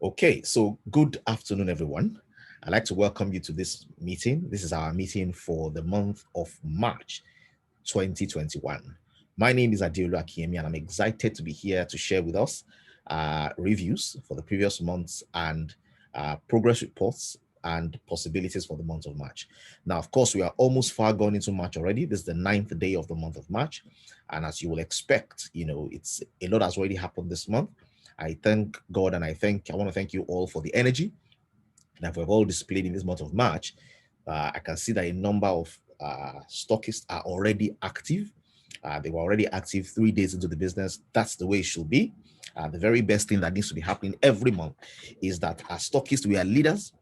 Okay, so good afternoon, everyone. I'd like to welcome you to this meeting. This is our meeting for the month of March 2021. My name is Adeolu Akiemi, and I'm excited to be here to share with us reviews for the previous months and progress reports and possibilities for the month of March. Now, of course, we are almost far gone into March already. This is the 9th day of the month of March. And as you will expect, it's a lot has already happened this month. I thank God and I want to thank you all for the energy that we've all displayed in this month of March. I can see that a number of stockists are already active. They were already active 3 days into the business. That's the way it should be. The very best thing that needs to be happening every month is that as stockists, we are leaders.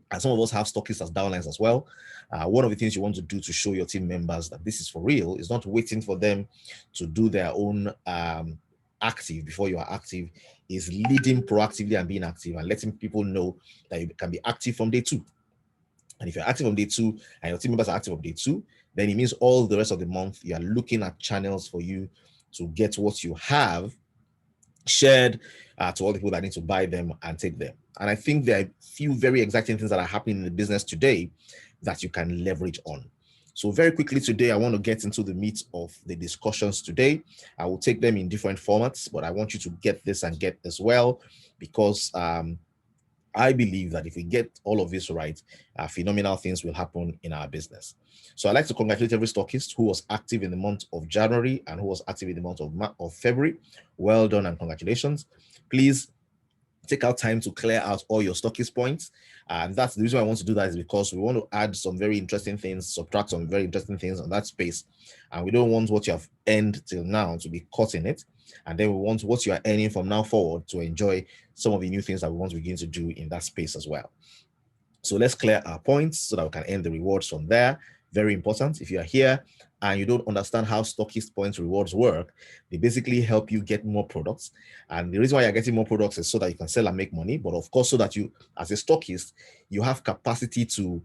And some of us have stockists as downlines as well. One of the things you want to do to show your team members that this is for real is not waiting for them to do their own active before you are active, is leading proactively and being active and letting people know that you can be active from day 2. And if you're active on day 2 and your team members are active on day 2, then it means all the rest of the month you are looking at channels for you to get what you have shared to all the people that need to buy them and take them. And I think there are a few very exciting things that are happening in the business today that you can leverage on. So very quickly today, I want to get into the meat of the discussions today. I will take them in different formats, but I want you to get this and get as well, because I believe that if we get all of this right, phenomenal things will happen in our business. So I'd like to congratulate every stockist who was active in the month of January and who was active in the month of February. Well done and congratulations. Please take out time to clear out all your stockist points. And that's the reason why I want to do that, is because we want to add some very interesting things, subtract some very interesting things on that space. And we don't want what you have earned till now to be caught in it. And then we want what you are earning from now forward to enjoy some of the new things that we want to begin to do in that space as well. So let's clear our points so that we can earn the rewards from there. Very important. If you are here and you don't understand how stockist points rewards work, they basically help you get more products. And the reason why you're getting more products is so that you can sell and make money, but of course, so that you, as a stockist, you have capacity to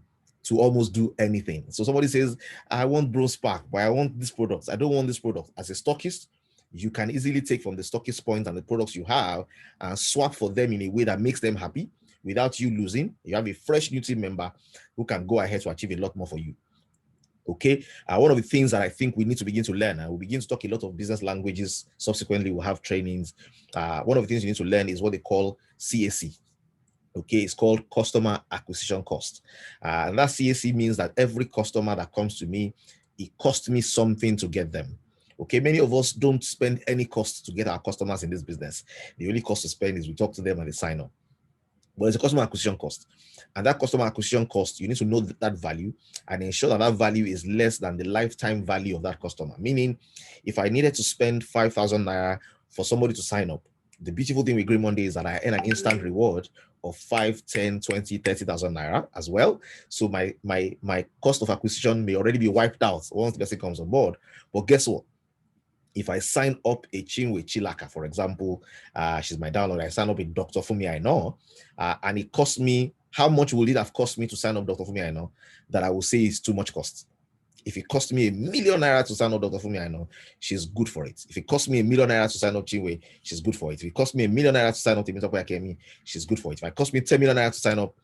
almost do anything. So somebody says, I want Bro Spark, but I want this product. I don't want this product. As a stockist, you can easily take from the stockist points and the products you have and swap for them in a way that makes them happy without you losing. You have a fresh new team member who can go ahead to achieve a lot more for you. Okay, one of the things that I think we need to begin to learn, and we'll begin to talk a lot of business languages subsequently, we'll have trainings. One of the things you need to learn is what they call CAC. Okay, it's called customer acquisition cost. And that CAC means that every customer that comes to me, it costs me something to get them. Okay, many of us don't spend any cost to get our customers in this business. The only cost to spend is we talk to them and they sign up. But it's a customer acquisition cost. And that customer acquisition cost, you need to know that value and ensure that that value is less than the lifetime value of that customer. Meaning, if I needed to spend 5,000 naira for somebody to sign up, the beautiful thing with Green Monday is that I earn an instant reward of 5, 10, 20, 30,000 naira as well. So my cost of acquisition may already be wiped out once the person comes on board. But guess what? If I sign up a Chinwe Chilaka, for example, she's my download, I sign up a Dr. Fumi I know, and it costs me, how much will it have cost me to sign up Dr. Fumi I know? That I will say is too much cost. If it cost me 1 million naira to sign up Dr. Fumi I know, she's good for it. If it cost me 1 million naira to sign up Chinwe, she's good for it. If it cost me 1 million naira to sign up Temitope Akemi, she's good for it. If it cost me 10 million naira to sign up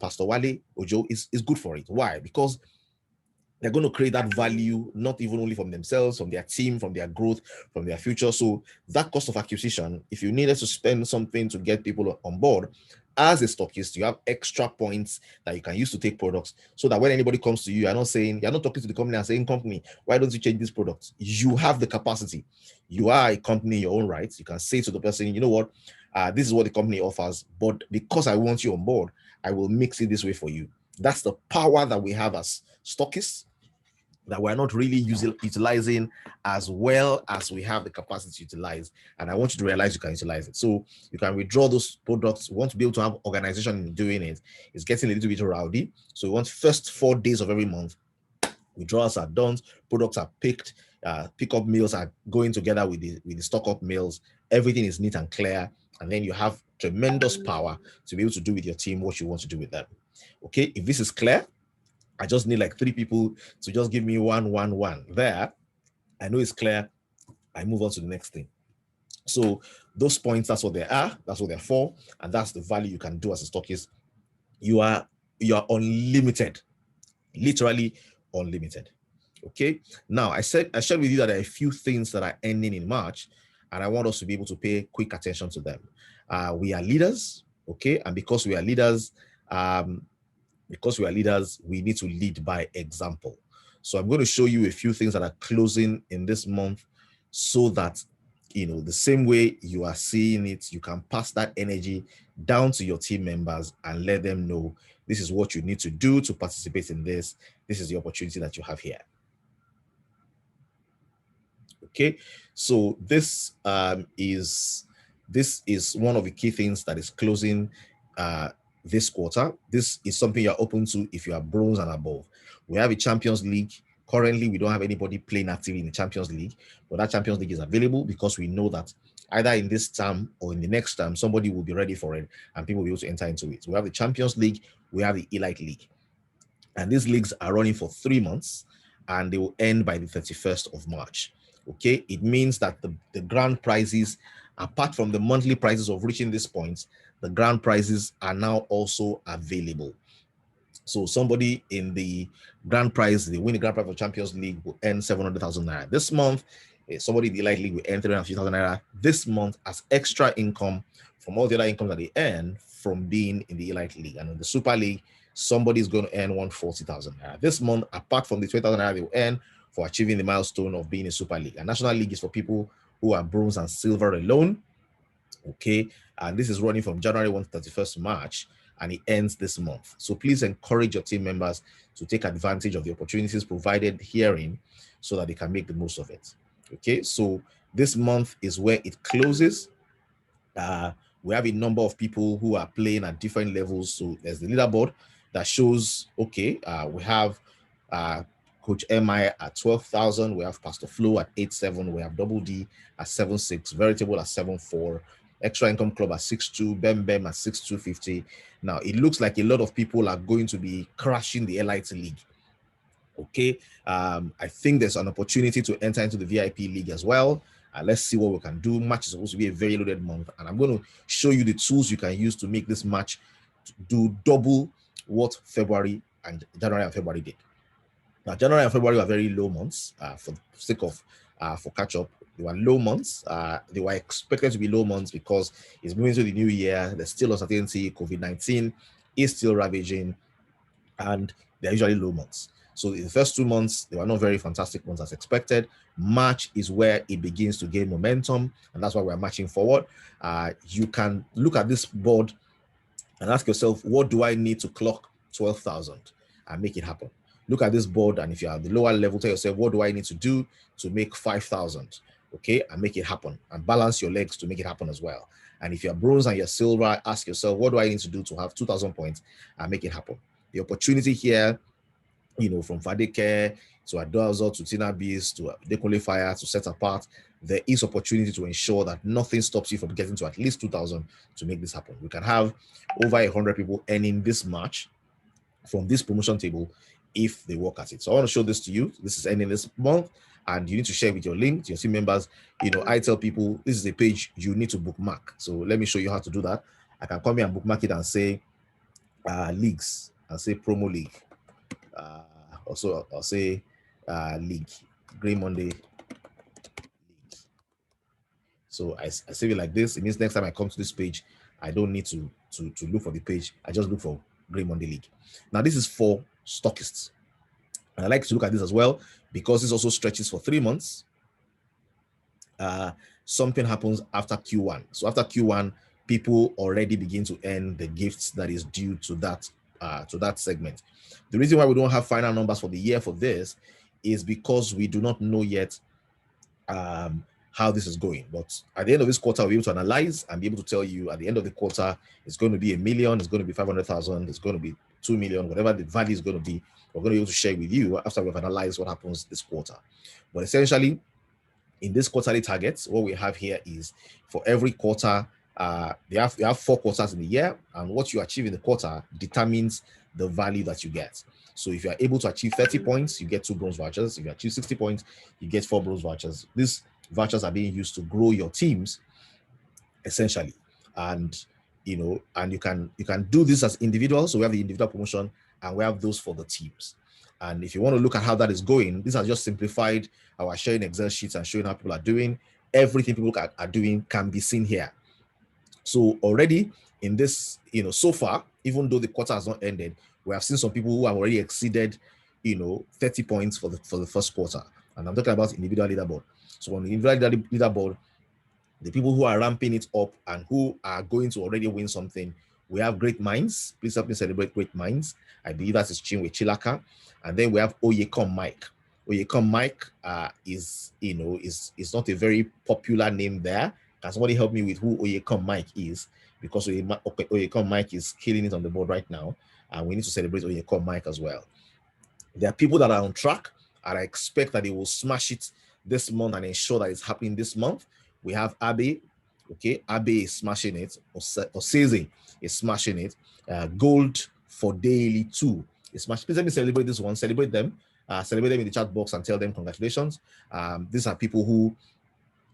Pastor Wale Ojo, is good for it. Why? Because they're going to create that value, not even only from themselves, from their team, from their growth, from their future. So that cost of acquisition, if you needed to spend something to get people on board, as a stockist, you have extra points that you can use to take products, so that when anybody comes to you, you're not talking to the company and saying, company, why don't you change this product? You have the capacity. You are a company in your own right. You can say to the person, you know what, this is what the company offers, but because I want you on board, I will mix it this way for you. That's the power that we have as stockists, that we're not really utilizing as well as we have the capacity to utilize. And I want you to realize you can utilize it. So you can withdraw those products. We want to be able to have organization in doing it. It's getting a little bit rowdy. So we want first 4 days of every month, withdrawals are done, products are picked, pickup meals are going together with the stock up meals. Everything is neat and clear. And then you have tremendous power to be able to do with your team what you want to do with them. Okay, if this is clear, I just need like 3 people to just give me 1, 1, 1. There, I know it's clear. I move on to the next thing. So those points, that's what they are, that's what they're for, and that's the value you can do as a stockist. You are unlimited, literally unlimited. Okay. Now I shared with you that there are a few things that are ending in March, and I want us to be able to pay quick attention to them. We are leaders, okay, and because we are leaders, we need to lead by example. So I'm going to show you a few things that are closing in this month, so that the same way you are seeing it, you can pass that energy down to your team members and let them know this is what you need to do to participate in this. This is the opportunity that you have here. Okay, so this is one of the key things that is closing this quarter. This is something you're open to if you are bronze and above. We have a Champions League. Currently, we don't have anybody playing actively in the Champions League, but that Champions League is available because we know that either in this term or in the next term, somebody will be ready for it and people will be able to enter into it. We have the Champions League, we have the Elite League, and these leagues are running for 3 months and they will end by the 31st of March. Okay, it means that the grand prizes, apart from the monthly prizes of reaching this point, the grand prizes are now also available. So somebody in the grand prize, they win the grand prize for Champions League, will earn 700,000 naira this month. Somebody in the Elite League will earn 350,000 naira this month as extra income from all the other income that they earn from being in the Elite League. And in the Super League, somebody is going to earn 140,000 naira this month, apart from the 20,000 naira they will earn for achieving the milestone of being a Super League. And National League is for people who are bronze and silver alone. Okay, and this is running from January 1 to 31st March, and it ends this month. So please encourage your team members to take advantage of the opportunities provided herein so that they can make the most of it. Okay, so this month is where it closes. We have a number of people who are playing at different levels. So there's the leaderboard that shows, okay, we have Coach MI at 12,000. We have Pastor Flo at 8,700. We have Double D at 7,600. Veritable at 7,400. Extra Income Club at 6,200. Bem Bem at 6,250. Now, it looks like a lot of people are going to be crashing the Elite League. Okay, I think there's an opportunity to enter into the VIP League as well. Let's see what we can do. March is supposed to be a very loaded month, and I'm going to show you the tools you can use to make this March do double what February and January and February did. Now, January and February were very low months for the sake of for catch up. They were low months. They were expected to be low months because it's moving to the new year. There's still uncertainty. COVID-19 is still ravaging, and they're usually low months. So in the first 2 months, they were not very fantastic months as expected. March is where it begins to gain momentum, and that's why we're marching forward. You can look at this board and ask yourself, what do I need to clock 12,000 and make it happen? Look at this board, and if you're at the lower level, tell yourself, what do I need to do to make 5,000? Okay, and make it happen, and balance your legs to make it happen as well. And if you're bronze and you're silver, ask yourself, what do I need to do to have 2,000 points and make it happen? The opportunity here, from Fadeke to Adoazo to Tina Bees to Dekunle Fire to Set Apart, there is opportunity to ensure that nothing stops you from getting to at least 2,000 to make this happen. We can have over 100 people earning this March from this promotion table if they work at it. So I want to show this to you. This is ending this month, and you need to share with your link to your team members. I tell people this is a page you need to bookmark. So let me show you how to do that. I can come here and bookmark it and say leagues and say promo league. Also, I'll say league, Grey Monday league. So I save it like this. It means next time I come to this page, I don't need to look for the page. I just look for Grey Monday League. Now, this is for stockists. And I like to look at this as well because this also stretches for 3 months. Something happens after Q1. So after Q1, people already begin to earn the gifts that is due to that segment. The reason why we don't have final numbers for the year for this is because we do not know yet how this is going. But at the end of this quarter, we'll be able to analyze and be able to tell you at the end of the quarter, it's going to be 1 million, it's going to be 500,000, it's going to be 2 million, whatever the value is going to be, we're going to be able to share with you after we've analyzed what happens this quarter. But essentially, in this quarterly targets, what we have here is for every quarter, you have 4 quarters in the year, and what you achieve in the quarter determines the value that you get. So if you are able to achieve 30 points, you get 2 bronze vouchers. If you achieve 60 points, you get 4 bronze vouchers. These vouchers are being used to grow your teams essentially. And and you can do this as individuals. So we have the individual promotion and we have those for the teams. And if you want to look at how that is going, these are just simplified our sharing Excel sheets and showing how people are doing. Everything people are doing can be seen here. So already in this, so far, even though the quarter has not ended, we have seen some people who have already exceeded, 30 points for the first quarter. And I'm talking about individual leaderboard. So on the individual leaderboard, the people who are ramping it up and who are going to already win something, we have Great Minds. Please help me celebrate Great Minds. I believe that is Chinwe Chilaka. And then we have Oyekon Mike. Oyekon Mike is not a very popular name there. Can somebody help me with who Oyekon Mike is? Because Oyekon Mike is killing it on the board right now. And we need to celebrate Oyekon Mike as well. There are people that are on track, and I expect that they will smash it this month and ensure that it's happening this month. We have Abe. Okay, Abe is smashing it. Oseze is smashing it. Gold for daily 2 is smashing. Please let me celebrate this one. Celebrate them. Celebrate them in the chat box and tell them congratulations. These are people who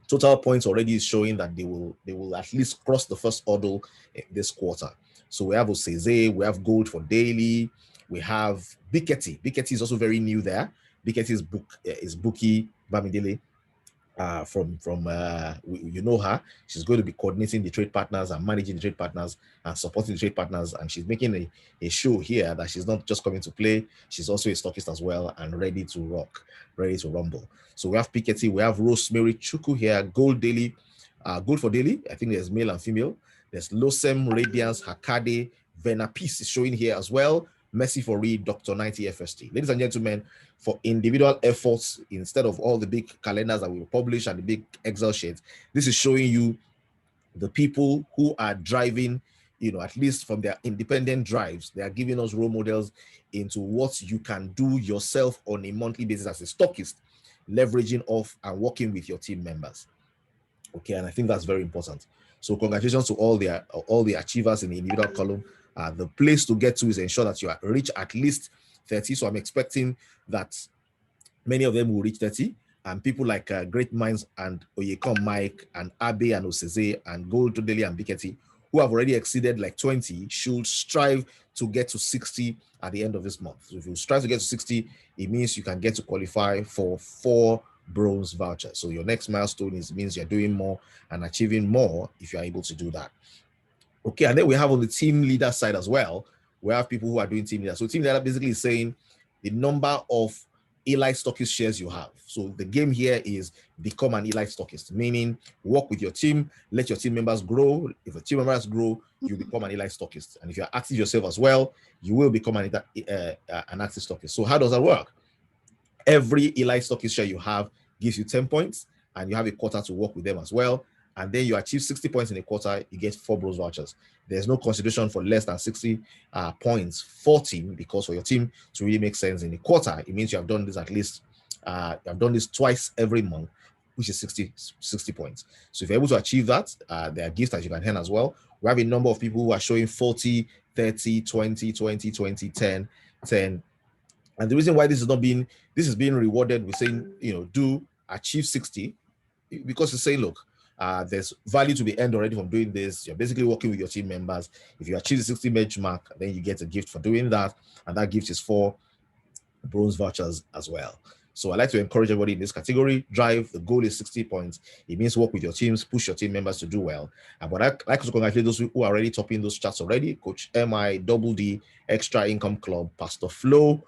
total points already is showing that they will at least cross the first hurdle this quarter. So we have Oseze, we have Gold for daily, we have Biketi. Biketi is also very new there. Biketi is Buki Bamidele. From you know her. She's going to be coordinating the trade partners and managing the trade partners and supporting the trade partners, and she's making a show here that she's not just coming to play, she's also a stockist as well and ready to rock, ready to rumble. So we have Piketty, we have Rosemary Chuku here, Gold Daily, Gold for Daily. I think there's male and female. There's Losem, Radiance, Hakade, Vena Peace is showing here as well. Mercy for Read, Dr. 90 FST. Ladies and gentlemen, for individual efforts, instead of all the big calendars that we publish and the big Excel sheets, this is showing you the people who are driving, at least from their independent drives. They are giving us role models into what you can do yourself on a monthly basis as a stockist, leveraging off and working with your team members. Okay, and I think that's very important. So congratulations to all the achievers in the individual column. The place to get to is ensure that you reach at least 30. So I'm expecting that many of them will reach 30. And people like Great Minds and Oyekon Mike and Abe and Oseze and Gold Daily and Biketi, who have already exceeded like 20, should strive to get to 60 at the end of this month. So if you strive to get to 60, it means you can get to qualify for 4 bronze vouchers. So your next milestone means you're doing more and achieving more if you're able to do that. Okay, and then we have on the team leader side as well, we have people who are doing team leader. So team leader basically is saying the number of elite stockist shares you have. So the game here is become an elite stockist, meaning work with your team, let your team members grow. If the team members grow, you become an elite stockist. And if you're active yourself as well, you will become an active stockist. So how does that work? Every elite stockist share you have gives you 10 points, and you have a quarter to work with them as well. And then you achieve 60 points in a quarter, you get 4 bronze vouchers. There's no consideration for less than 60 points for team, because for your team to really make sense in a quarter, it means you have done this at least, you have done this twice every month, which is 60 points. So if you're able to achieve that, there are gifts that you can earn as well. We have a number of people who are showing 40, 30, 20, 20, 20, 10, 10. And the reason why this is being rewarded with saying, do achieve 60, because it's saying, look, there's value to be earned already from doing this. You're basically working with your team members. If you achieve the 60 benchmark, then you get a gift for doing that, and that gift is 4 bronze vouchers as well. So I like to encourage everybody in this category. Drive, the goal is 60 points. It means work with your teams, push your team members to do well. But I like to congratulate those who are already topping those charts already. Coach MI, Double D, Extra Income Club, Pastor Flo,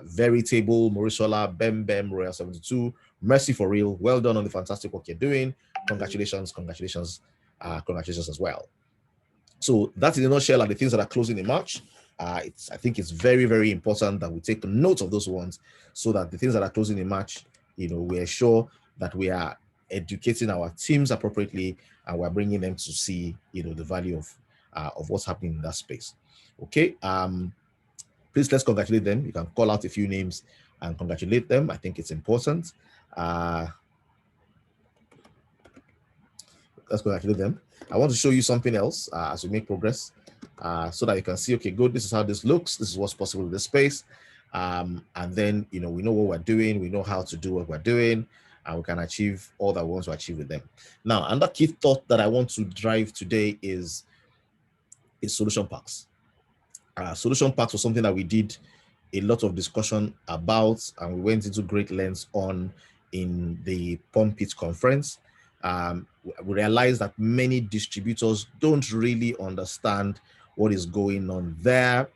Veritable, Morisola, Bem, Royal 72, Mercy for Real. Well done on the fantastic work you're doing. Congratulations as well. So that's in a nutshell are the things that are closing in March. I think it's very, very important that we take note of those ones, so that the things that are closing in March, we ensure that we are educating our teams appropriately, and we're bringing them to see, the value of what's happening in that space. Okay. Please, let's congratulate them. You can call out a few names and congratulate them. I think it's important. Let's congratulate them. I want to show you something else as we make progress, so that you can see, okay, good, this is how this looks. This is what's possible in this space. And then, we know what we're doing. We know how to do what we're doing. and we can achieve all that we want to achieve with them. Now, another key thought that I want to drive today is solution packs. Solution packs was something that we did a lot of discussion about, and we went into great lengths on in the Pump It conference. We realized that many distributors don't really understand what is going on there,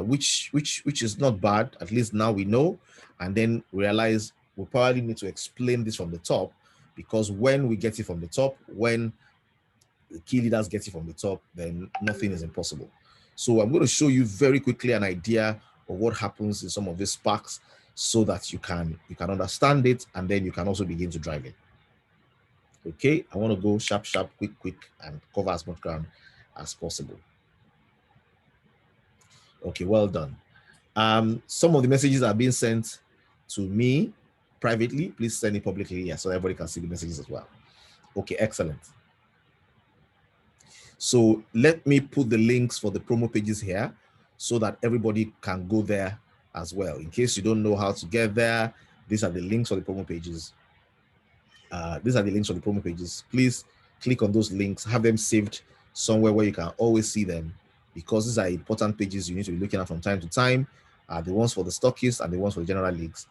which is not bad. At least now we know, and then realize we probably need to explain this from the top, because when we get it from the top, when the key leaders get it from the top, then nothing is impossible. So I'm going to show you very quickly an idea of what happens in some of these packs, so that you can understand it, and then you can also begin to drive it. Okay, I want to go sharp, quick, and cover as much ground as possible. Okay, well done. Some of the messages are being sent to me privately. Please send it publicly, so everybody can see the messages as well. Okay, excellent. So let me put the links for the promo pages here, so that everybody can go there as well. In case you don't know how to get there, these are the links for the promo pages. Please click on those links, have them saved somewhere where you can always see them, because these are important pages you need to be looking at from time to time. The ones for the Stockists and the ones for the general leagues.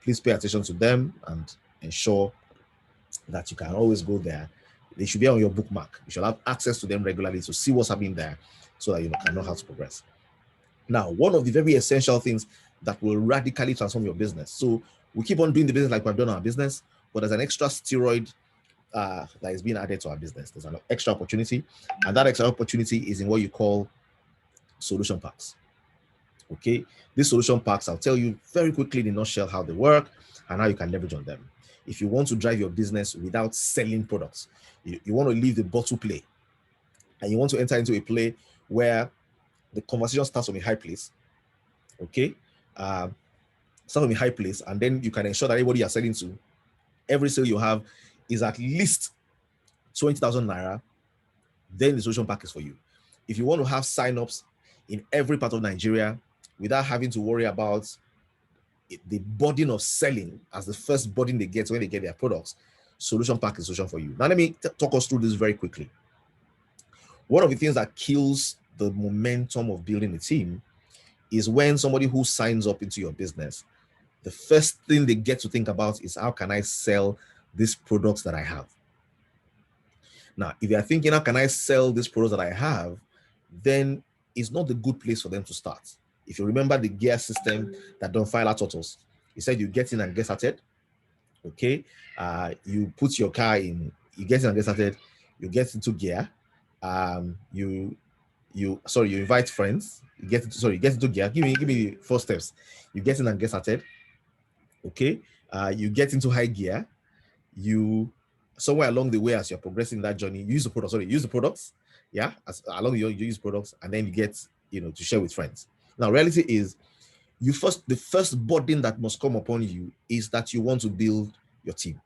Please pay attention to them and ensure that you can always go there. They should be on your bookmark. You should have access to them regularly to see what's happening there, so that you can know how to progress. Now, one of the very essential things that will radically transform your business. So we keep on doing the business like we've done our business, but there's an extra steroid that is being added to our business. There's an extra opportunity, and that extra opportunity is in what you call solution packs. Okay, these solution packs, I'll tell you very quickly in a nutshell how they work and how you can leverage on them. If you want to drive your business without selling products, you want to leave the bottle play, and you want to enter into a play where the conversation starts from a high place. Okay, start from a high place, and then you can ensure that everybody you're selling to, every sale you have is at least 20,000 naira. Then the solution pack is for you. If you want to have signups in every part of Nigeria without having to worry about the burden of selling as the first burden they get when they get their products, solution pack is a solution for you. Now let me talk us through this very quickly. One of the things that kills the momentum of building a team is when somebody who signs up into your business, the first thing they get to think about is, how can I sell these products that I have? Now, if they're thinking, how can I sell these products that I have, then it's not the good place for them to start. If you remember the gear system that Don Fila taught us, he said you get in and get started. Okay, you put your car in, you get in and get started, you get into gear, you invite friends, you get into gear. Give me 4 steps. You get in and get started. Okay, you get into high gear. You somewhere along the way, as you're progressing that journey, you use the products. Yeah, along you use products, and then you get to share with friends. Now, reality is, the first burden that must come upon you is that you want to build your team.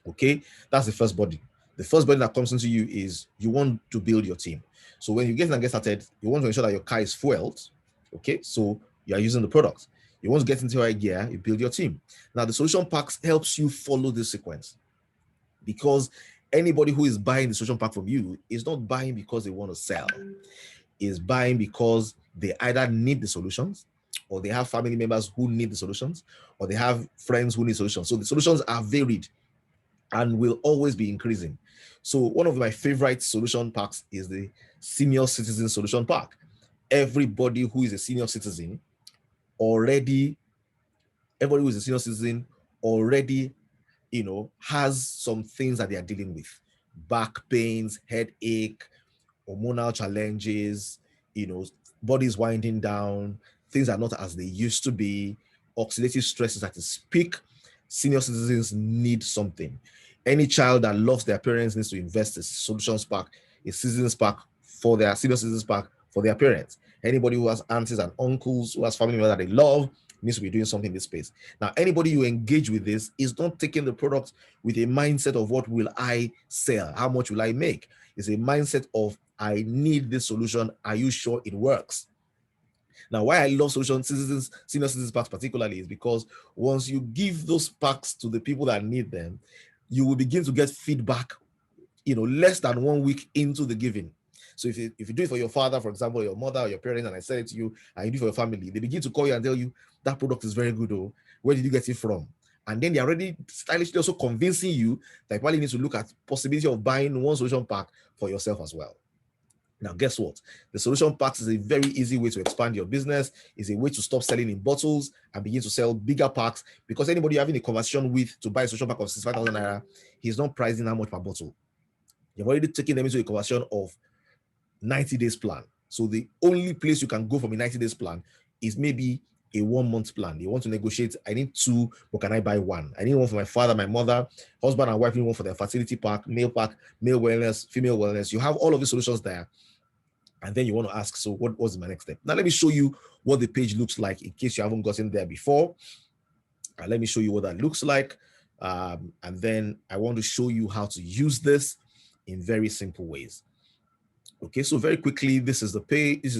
Okay, that's the first burden. The first burden that comes into you is you want to build your team. So when you get started, you want to ensure that your car is fueled. Okay, so you are using the product. You want to get into high gear, you build your team. Now, the solution packs helps you follow this sequence, because anybody who is buying the solution pack from you is not buying because they want to sell. Is buying because they either need the solutions, or they have family members who need the solutions, or they have friends who need solutions. So the solutions are varied and will always be increasing. So one of my favorite solution packs is the senior citizen solution pack. Everybody who is a senior citizen already, has some things that they are dealing with: back pains, headache, hormonal challenges, bodies winding down, things are not as they used to be, oxidative stress is at its peak. Senior citizens need something. Any child that loves their parents needs to invest a solutions pack, a citizens pack for their senior citizens pack for their parents. Anybody who has aunties and uncles, who has family members that they love, needs to be doing something in this space. Now, anybody you engage with this is not taking the product with a mindset of, what will I sell? How much will I make? It's a mindset of, I need this solution. Are you sure it works? Now, why I love senior citizens packs particularly is because once you give those packs to the people that need them, you will begin to get feedback, less than 1 week into the giving. So if you do it for your father, for example, your mother or your parents, and I sell it to you, and you do it for your family, they begin to call you and tell you that product is very good. Oh, where did you get it from? And then they're already stylishly also convincing you that you probably need to look at possibility of buying one solution pack for yourself as well. Now, guess what? The solution packs is a very easy way to expand your business. Is a way to stop selling in bottles and begin to sell bigger packs, because anybody you're having a conversation with to buy a solution pack of 65,000 naira, he's not pricing how much per bottle. You've already taken them into a conversion of 90 days plan. So the only place you can go from a 90 days plan is maybe a 1 month plan. You want to negotiate, I need 2, but can I buy 1? I need 1 for my father, my mother, husband and wife need 1 for their fertility pack, male wellness, female wellness. You have all of these solutions there. And then you want to ask, so what was my next step? Now, let me show you what the page looks like in case you haven't gotten there before. Let me show you what that looks like. And then I want to show you how to use this in very simple ways. Okay, so very quickly, this is the page. This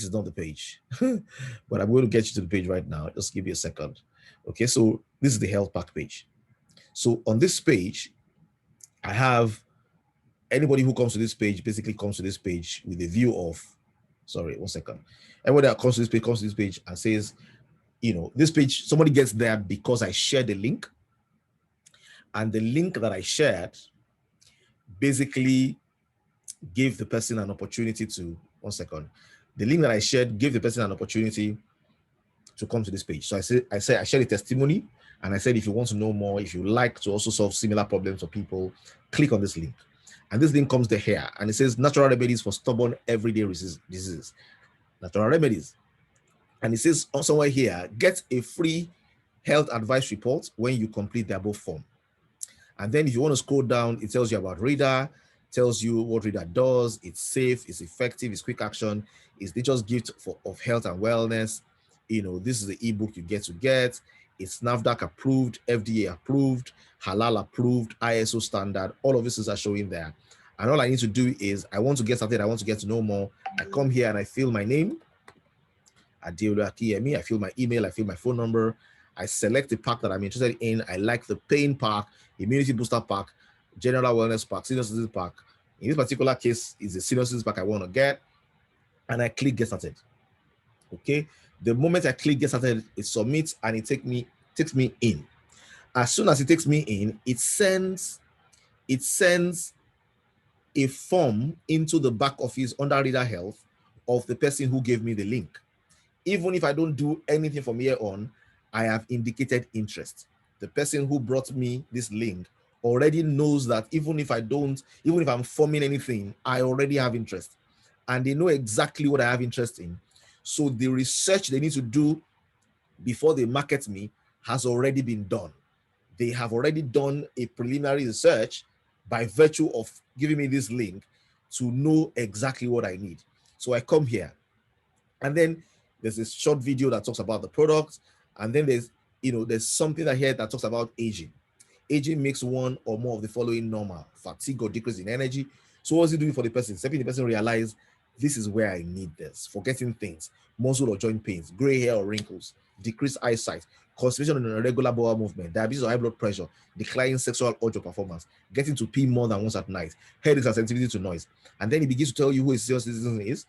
is not the page, but I'm going to get you to the page right now. Just give me a second. Okay, so this is the health pack page. So on this page, I have anybody who comes to this page basically comes to this page with a view of, sorry, 1 second. Everybody that comes to this page and says, this page, somebody gets there because I shared the link. And the link that I shared basically gave the person an opportunity to, 1 second. The link that I shared gave the person an opportunity to come to this page. So I shared a testimony, and I said, if you want to know more, if you like to also solve similar problems for people, click on this link. And this link comes here, and it says natural remedies for stubborn everyday diseases. Natural remedies. And it says somewhere here, get a free health advice report when you complete the above form. And then if you want to scroll down, it tells you about Reader, tells you what Reader does. It's safe, it's effective, it's quick action, it's nature's gift of health and wellness. This is the ebook you get. It's NAFDAC approved, FDA approved, halal approved, ISO standard. All of this are showing there. And all I need to do is, I want to get started, I want to get to know more. I come here and I fill my name, Adeolu Akiyemi. I fill my email, I fill my phone number. I select the pack that I'm interested in. I like the pain pack, immunity booster pack, general wellness pack, senior citizen pack. In this particular case, it's the senior citizen pack I want to get. And I click get started. Okay. The moment I click get started, it submits and it takes me in. As soon as it takes me in, it sends a form into the back office under Reader Health of the person who gave me the link. Even if I don't do anything from here on, I have indicated interest. The person who brought me this link already knows that even if I'm forming anything, I already have interest. And they know exactly what I have interest in. So the research they need to do before they market me has already been done. They have already done a preliminary research by virtue of giving me this link to know exactly what I need. So I come here, and then there's this short video that talks about the product, and then there's something here that talks about aging. Aging makes one or more of the following normal: fatigue or decrease in energy. So what's it doing for the person? It's helping the person realize, this is where I need this. Forgetting things, muscle or joint pains, gray hair or wrinkles, decreased eyesight, constipation and irregular bowel movement, diabetes or high blood pressure, declining sexual urge or performance, getting to pee more than once at night, headaches and sensitivity to noise. And then he begins to tell you who a serious citizen is,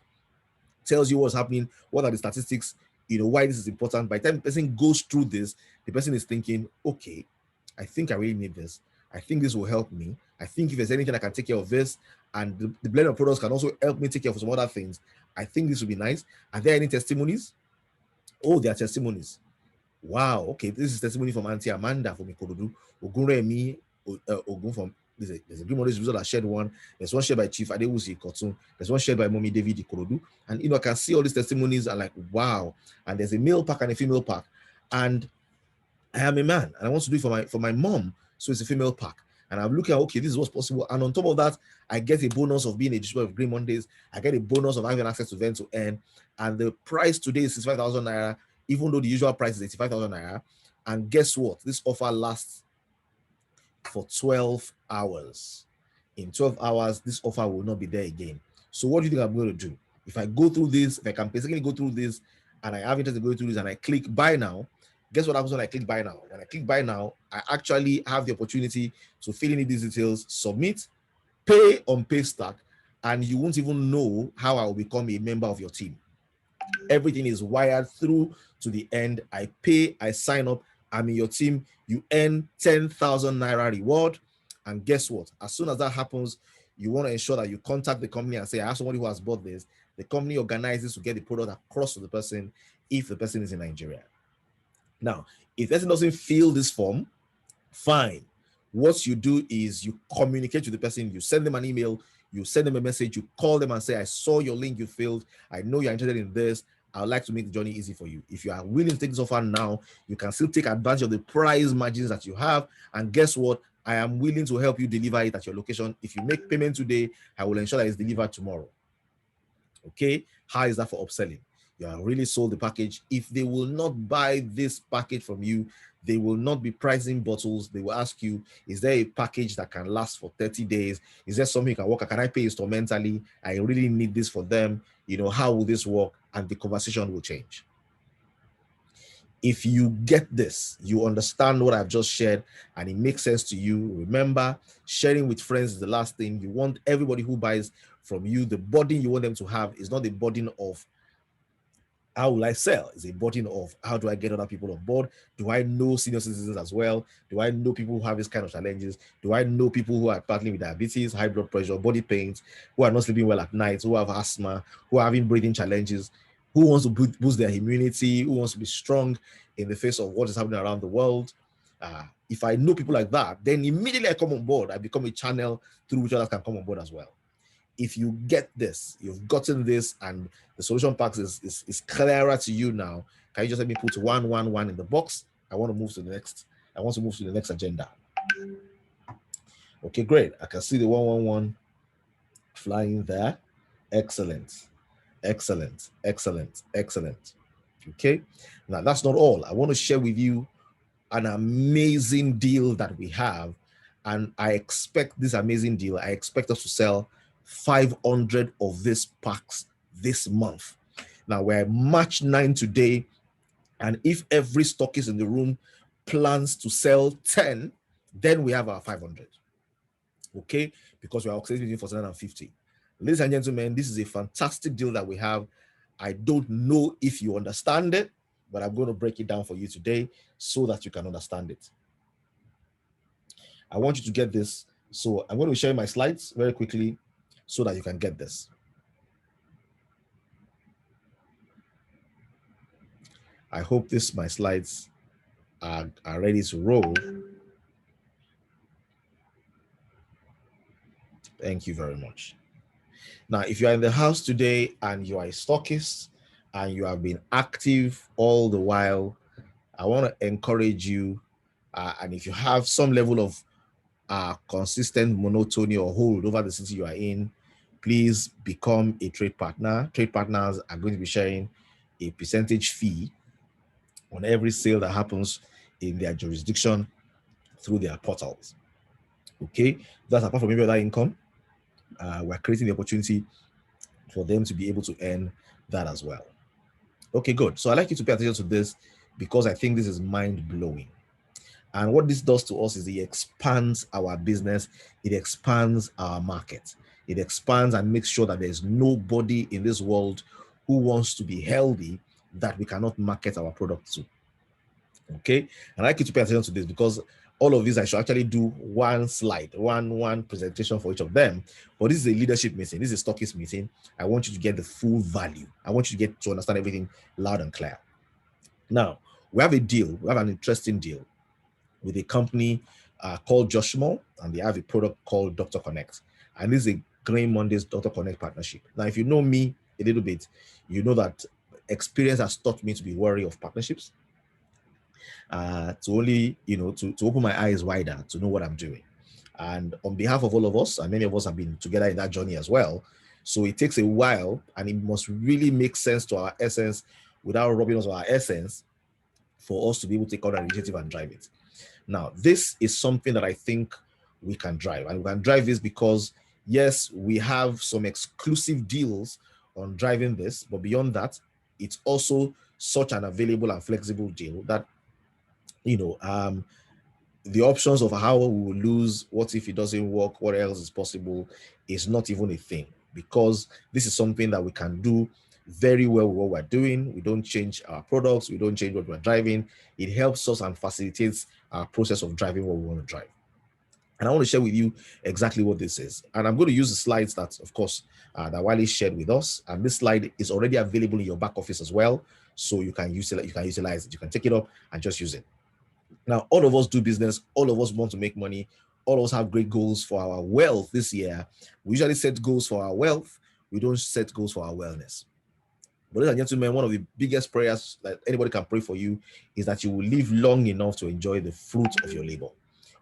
tells you what's happening, what are the statistics, why this is important. By the time the person goes through this, the person is thinking, okay, I think I really need this. I think this will help me. I think if there's anything I can take care of this, and the blend of products can also help me take care of some other things, I think this will be nice. Are there any testimonies? Oh, there are testimonies. Wow, okay, this is testimony from Auntie Amanda from Ikorodu, Ogunremi, Ogun from, there's a Green Models result that shared one. There's one shared by Chief Adewusi Kotun. There's one shared by Mommy David Ikorodu. And I can see all these testimonies and like, wow. And there's a male pack and a female pack. And I am a man and I want to do it for my mom. So it's a female pack. And I'm looking at, okay, this is what's possible. And on top of that, I get a bonus of being a distributor of Green Mondays. I get a bonus of having access to Vent to Earn. And the price today is 65,000 naira, even though the usual price is 85,000 naira. And guess what? This offer lasts for 12 hours. In 12 hours, this offer will not be there again. So what do you think I'm going to do? If I go through this, if I can basically go through this, and I have interest in going through this, and I click buy now, guess what happens when I click buy now? When I click buy now, I actually have the opportunity to fill in these details, submit, pay on Paystack, and you won't even know how I will become a member of your team. Everything is wired through to the end. I pay, I sign up, I'm in your team. You earn 10,000 naira reward. And guess what? As soon as that happens, you want to ensure that you contact the company and say, I have somebody who has bought this. The company organizes to get the product across to the person if the person is in Nigeria. Now, if the person doesn't fill this form, fine. What you do is you communicate with the person, you send them an email, you send them a message, you call them and say, I saw your link you filled. I know you're interested in this. I would like to make the journey easy for you. If you are willing to take this offer now, you can still take advantage of the price margins that you have. And guess what? I am willing to help you deliver it at your location. If you make payment today, I will ensure that it's delivered tomorrow. Okay, how is that for upselling? You are really sold the package. If they will not buy this package from you, they will not be pricing bottles. They will ask you, is there a package that can last for 30 days? Is there something you can work? Can I pay instrumentally? I really need this for them. You know, how will this work? And the conversation will change. If you get this, you understand what I've just shared, and it makes sense to you. Remember, sharing with friends is the last thing. You want everybody who buys from you, the burden you want them to have is not the burden of how will I sell? It's a burden of how do I get other people on board? Do I know senior citizens as well? Do I know people who have this kind of challenges? Do I know people who are battling with diabetes, high blood pressure, body pains, who are not sleeping well at night, who have asthma, who are having breathing challenges, who wants to boost their immunity, who wants to be strong in the face of what is happening around the world? If I know people like that, then immediately I come on board. I become a channel through which others can come on board as well. If you get this, you've gotten this, and the solution packs is clearer to you now, can you just let me put 111 in the box? I want to move to the next. I want to move to the next agenda. Okay, great. I can see the 111 flying there. Excellent. Excellent. Excellent. Excellent. Okay. Now, that's not all. I want to share with you an amazing deal that we have. And I expect this amazing deal, I expect us to sell 500 of these packs this month. Now we're March 9 today, and if every stockist in the room plans to sell 10, then we have our 500. Okay, because we are between 450. Ladies and gentlemen, this is a fantastic deal that we have. I don't know if you understand it, but I'm going to break it down for you today so that you can understand it. I want you to get this. So I'm going to share my slides very quickly so that you can get this. I hope my slides are ready to roll. Thank you very much. Now, if you are in the house today and you are a stockist and you have been active all the while, I want to encourage you. And if you have some level of consistent monotony or hold over the city you are in, please become a trade partner. Trade partners are going to be sharing a percentage fee on every sale that happens in their jurisdiction through their portals. Okay, that's apart from every other income. We're creating the opportunity for them to be able to earn that as well. Okay, good. So I'd like you to pay attention to this because I think this is mind-blowing. And what this does to us is it expands our business, it expands our market, it expands and makes sure that there's nobody in this world who wants to be healthy that we cannot market our product to. Okay, and I'd like you to pay attention to this because all of these I should actually do one slide, one presentation for each of them. But this is a leadership meeting, this is a stockist meeting. I want you to get the full value. I want you to get to understand everything loud and clear. Now, we have a deal, we have an interesting deal with a company called Joshmore, and they have a product called Dr. Connect. And this is a Green Mondays Dr. Connect partnership. Now, if you know me a little bit, you know that experience has taught me to be wary of partnerships, to only, to open my eyes wider, to know what I'm doing. And on behalf of all of us, and many of us have been together in that journey as well, so it takes a while, and it must really make sense to our essence without robbing us of our essence for us to be able to take on an initiative and drive it. Now, this is something that I think we can drive, and we can drive this because, yes, we have some exclusive deals on driving this, but beyond that, it's also such an available and flexible deal that, the options of how we will lose, what if it doesn't work, what else is possible, is not even a thing, because this is something that we can do very well with what we're doing. We don't change our products, we don't change what we're driving. It helps us and facilitates our process of driving what we want to drive. And I want to share with you exactly what this is. And I'm going to use the slides that, of course, that Wiley shared with us. And this slide is already available in your back office as well. So you can utilize it. You can take it up and just use it. Now, all of us do business. All of us want to make money. All of us have great goals for our wealth this year. We usually set goals for our wealth. We don't set goals for our wellness. But ladies and gentlemen, one of the biggest prayers that anybody can pray for you is that you will live long enough to enjoy the fruit of your labor.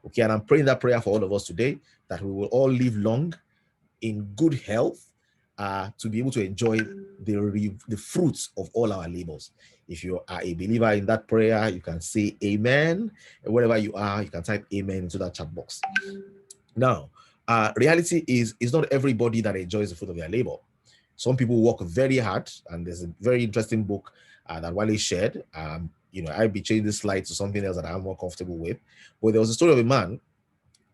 Okay, and I'm praying that prayer for all of us today, that we will all live long in good health, to be able to enjoy the fruits of all our labors. If you are a believer in that prayer, you can say amen. And wherever you are, you can type amen into that chat box. Now, reality is not everybody that enjoys the fruit of their labor. Some people work very hard, and there's a very interesting book that Wale shared. I'd be changing this slide to something else that I'm more comfortable with. But there was a story of a man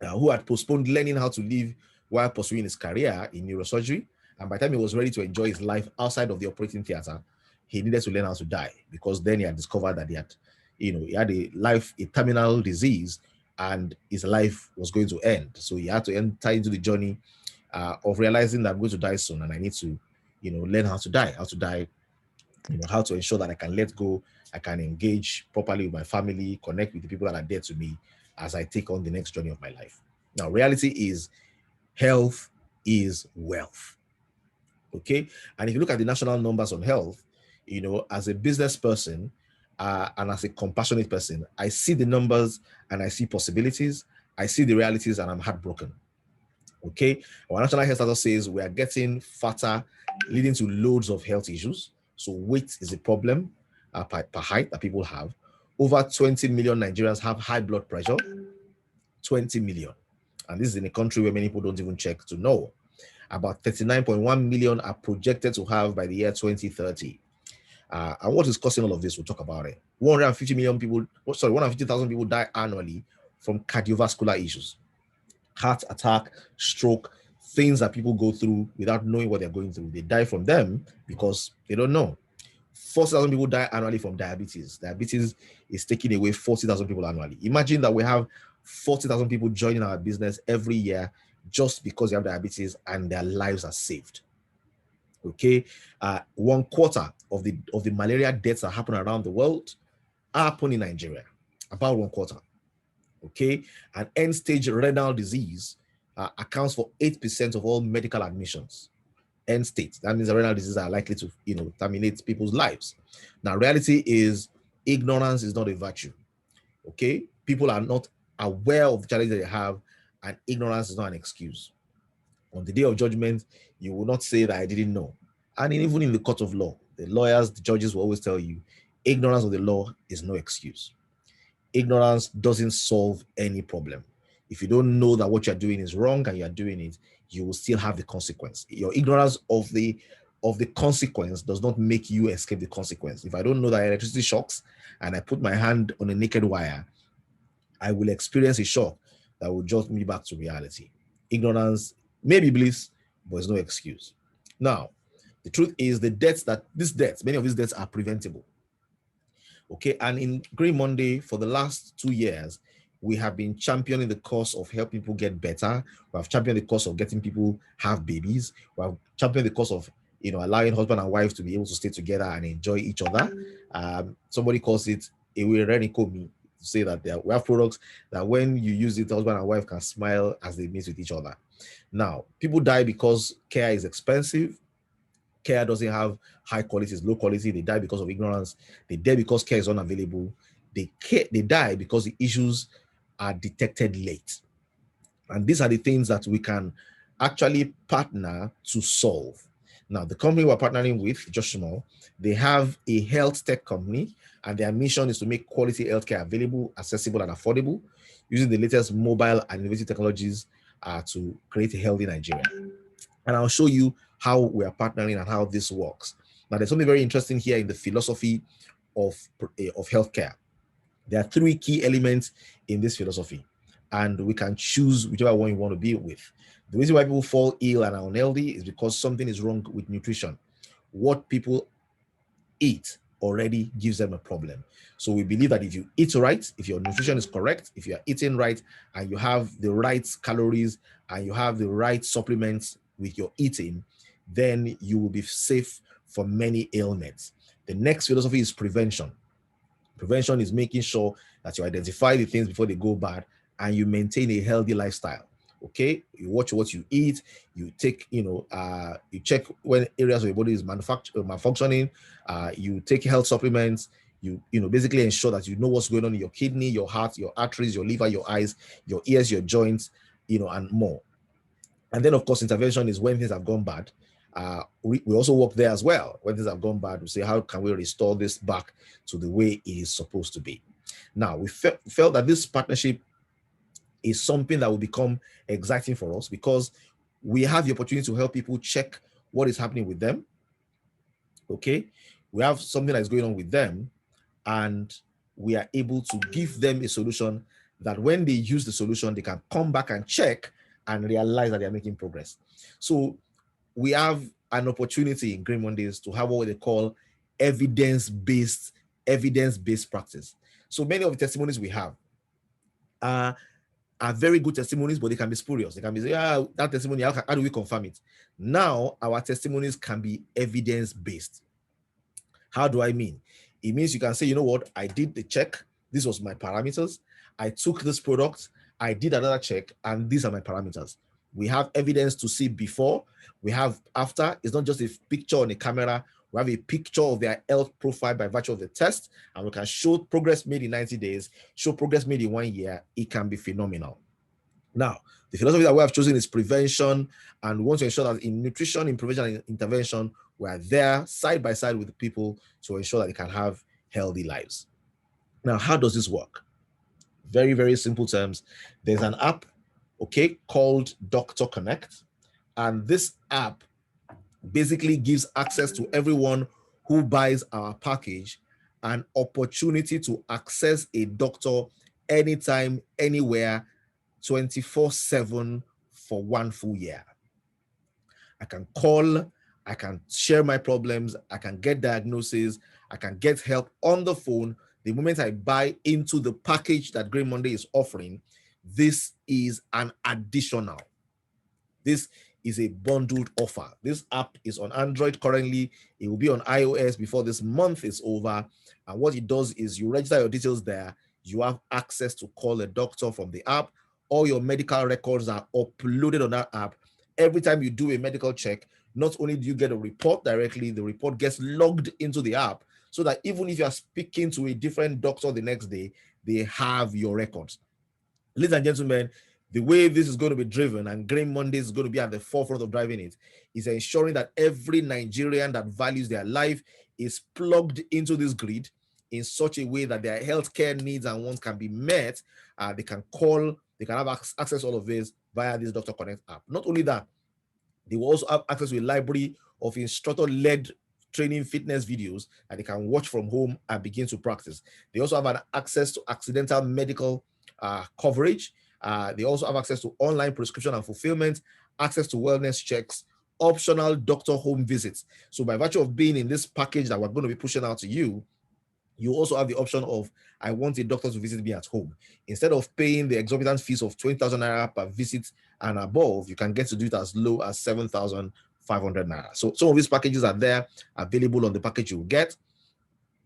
who had postponed learning how to live while pursuing his career in neurosurgery. And by the time he was ready to enjoy his life outside of the operating theater, he needed to learn how to die, because then he had discovered that he had a terminal disease, and his life was going to end. So he had to enter into the journey of realizing that I'm going to die soon, and I need to, learn how to die, how to ensure that I can let go, I can engage properly with my family, connect with the people that are dear to me as I take on the next journey of my life. Now, reality is health is wealth. Okay. And if you look at the national numbers on health, as a business person and as a compassionate person, I see the numbers and I see possibilities. I see the realities and I'm heartbroken. Okay. Our national health status says we are getting fatter, leading to loads of health issues. So weight is a problem per height that people have. Over 20 million Nigerians have high blood pressure. 20 million. And this is in a country where many people don't even check to know. About 39.1 million are projected to have by the year 2030. And what is causing all of this? We'll talk about it. 150,000 people die annually from cardiovascular issues. Heart attack, stroke, things that people go through without knowing what they're going through. They die from them because they don't know. 40,000 people die annually from diabetes. Diabetes is taking away 40,000 people annually. Imagine that we have 40,000 people joining our business every year just because they have diabetes and their lives are saved. Okay, 1/4 of the malaria deaths that happen around the world happen in Nigeria. About 1/4. Okay, and end-stage renal disease accounts for 8% of all medical admissions. End state. That means the renal diseases are likely to, terminate people's lives. Now, reality is ignorance is not a virtue. Okay, people are not aware of the challenge that they have, and ignorance is not an excuse. On the day of judgment, you will not say that I didn't know. And even in the court of law, the lawyers, the judges will always tell you, ignorance of the law is no excuse. Ignorance doesn't solve any problem. If you don't know that what you're doing is wrong and you're doing it, you will still have the consequence. Your ignorance of the consequence does not make you escape the consequence. If I don't know that electricity shocks and I put my hand on a naked wire, I will experience a shock that will jolt me back to reality. Ignorance may be bliss, but it's no excuse. Now, the truth is many of these debts are preventable. Okay, and in Green Monday, for the last 2 years, we have been championing the cause of helping people get better. We have championed the cause of getting people have babies. We have championed the cause of allowing husband and wife to be able to stay together and enjoy each other. Somebody calls it Ewe Renikomi, to say that we have products that when you use it, husband and wife can smile as they meet with each other. Now, people die because care is expensive. Care doesn't have high quality, it's low quality. They die because of ignorance. They die because care is unavailable. They die because the issues are detected late. And these are the things that we can actually partner to solve. Now, the company we're partnering with, Just Small, they have a health tech company, and their mission is to make quality healthcare available, accessible, and affordable using the latest mobile and innovative technologies to create a healthy Nigeria. And I'll show you how we are partnering and how this works. Now, there's something very interesting here in the philosophy of healthcare. There are three key elements in this philosophy, and we can choose whichever one you want to be with. The reason why people fall ill and are unhealthy is because something is wrong with nutrition. What people eat already gives them a problem. So we believe that if you eat right, if your nutrition is correct, if you are eating right, and you have the right calories and you have the right supplements with your eating, then you will be safe from many ailments. The next philosophy is prevention. Prevention is making sure that you identify the things before they go bad and you maintain a healthy lifestyle. Okay, you watch what you eat, you take, you check when areas of your body is malfunctioning, you take health supplements, basically ensure that you know what's going on in your kidney, your heart, your arteries, your liver, your eyes, your ears, your joints, and more. And then, of course, intervention is when things have gone bad. We also work there as well. When things have gone bad, we say, how can we restore this back to the way it is supposed to be? Now, we felt that this partnership is something that will become exciting for us because we have the opportunity to help people check what is happening with them. Okay, we have something that is going on with them, and we are able to give them a solution that when they use the solution, they can come back and check and realize that they are making progress. So we have an opportunity in Green Mondays to have what they call evidence-based practice. So many of the testimonies we have are very good testimonies, but they can be spurious. They can be, that testimony, how do we confirm it? Now, our testimonies can be evidence-based. How do I mean? It means you can say, you know what, I did the check. This was my parameters. I took this product. I did another check, and these are my parameters. We have evidence to see before. We have after. It's not just a picture on a camera. We have a picture of their health profile by virtue of the test, and we can show progress made in 90 days, show progress made in 1 year. It can be phenomenal. Now, the philosophy that we have chosen is prevention, and we want to ensure that in nutrition, in prevention, and in intervention, we are there side by side with people to ensure that they can have healthy lives. Now, how does this work? Very, very simple terms. There's an app, okay, called Doctor Connect, and this app basically gives access to everyone who buys our package an opportunity to access a doctor anytime, anywhere, 24/7 for 1 full year. I can call, I can share my problems, I can get diagnosis, I can get help on the phone. The moment I buy into the package that Green Monday is offering, this is an additional. This is a bundled offer. This app is on Android currently. It will be on iOS before this month is over. And what it does is you register your details there. You have access to call a doctor from the app. All your medical records are uploaded on that app. Every time you do a medical check, not only do you get a report directly, the report gets logged into the app so that even if you are speaking to a different doctor the next day, they have your records. Ladies and gentlemen, the way this is going to be driven, and Green Mondays is going to be at the forefront of driving it, is ensuring that every Nigerian that values their life is plugged into this grid in such a way that their healthcare needs and wants can be met. They can call, they can have access to all of this via this Doctor Connect app. Not only that, they will also have access to a library of instructor-led training fitness videos that they can watch from home and begin to practice. They also have an access to accidental medical coverage. They also have access to online prescription and fulfillment, access to wellness checks, optional doctor home visits. So by virtue of being in this package that we're going to be pushing out to you, you also have the option of, I want a doctor to visit me at home. Instead of paying the exorbitant fees of 20,000 naira per visit and above, you can get to do it as low as 7,500 naira. So some of these packages are there available on the package you will get.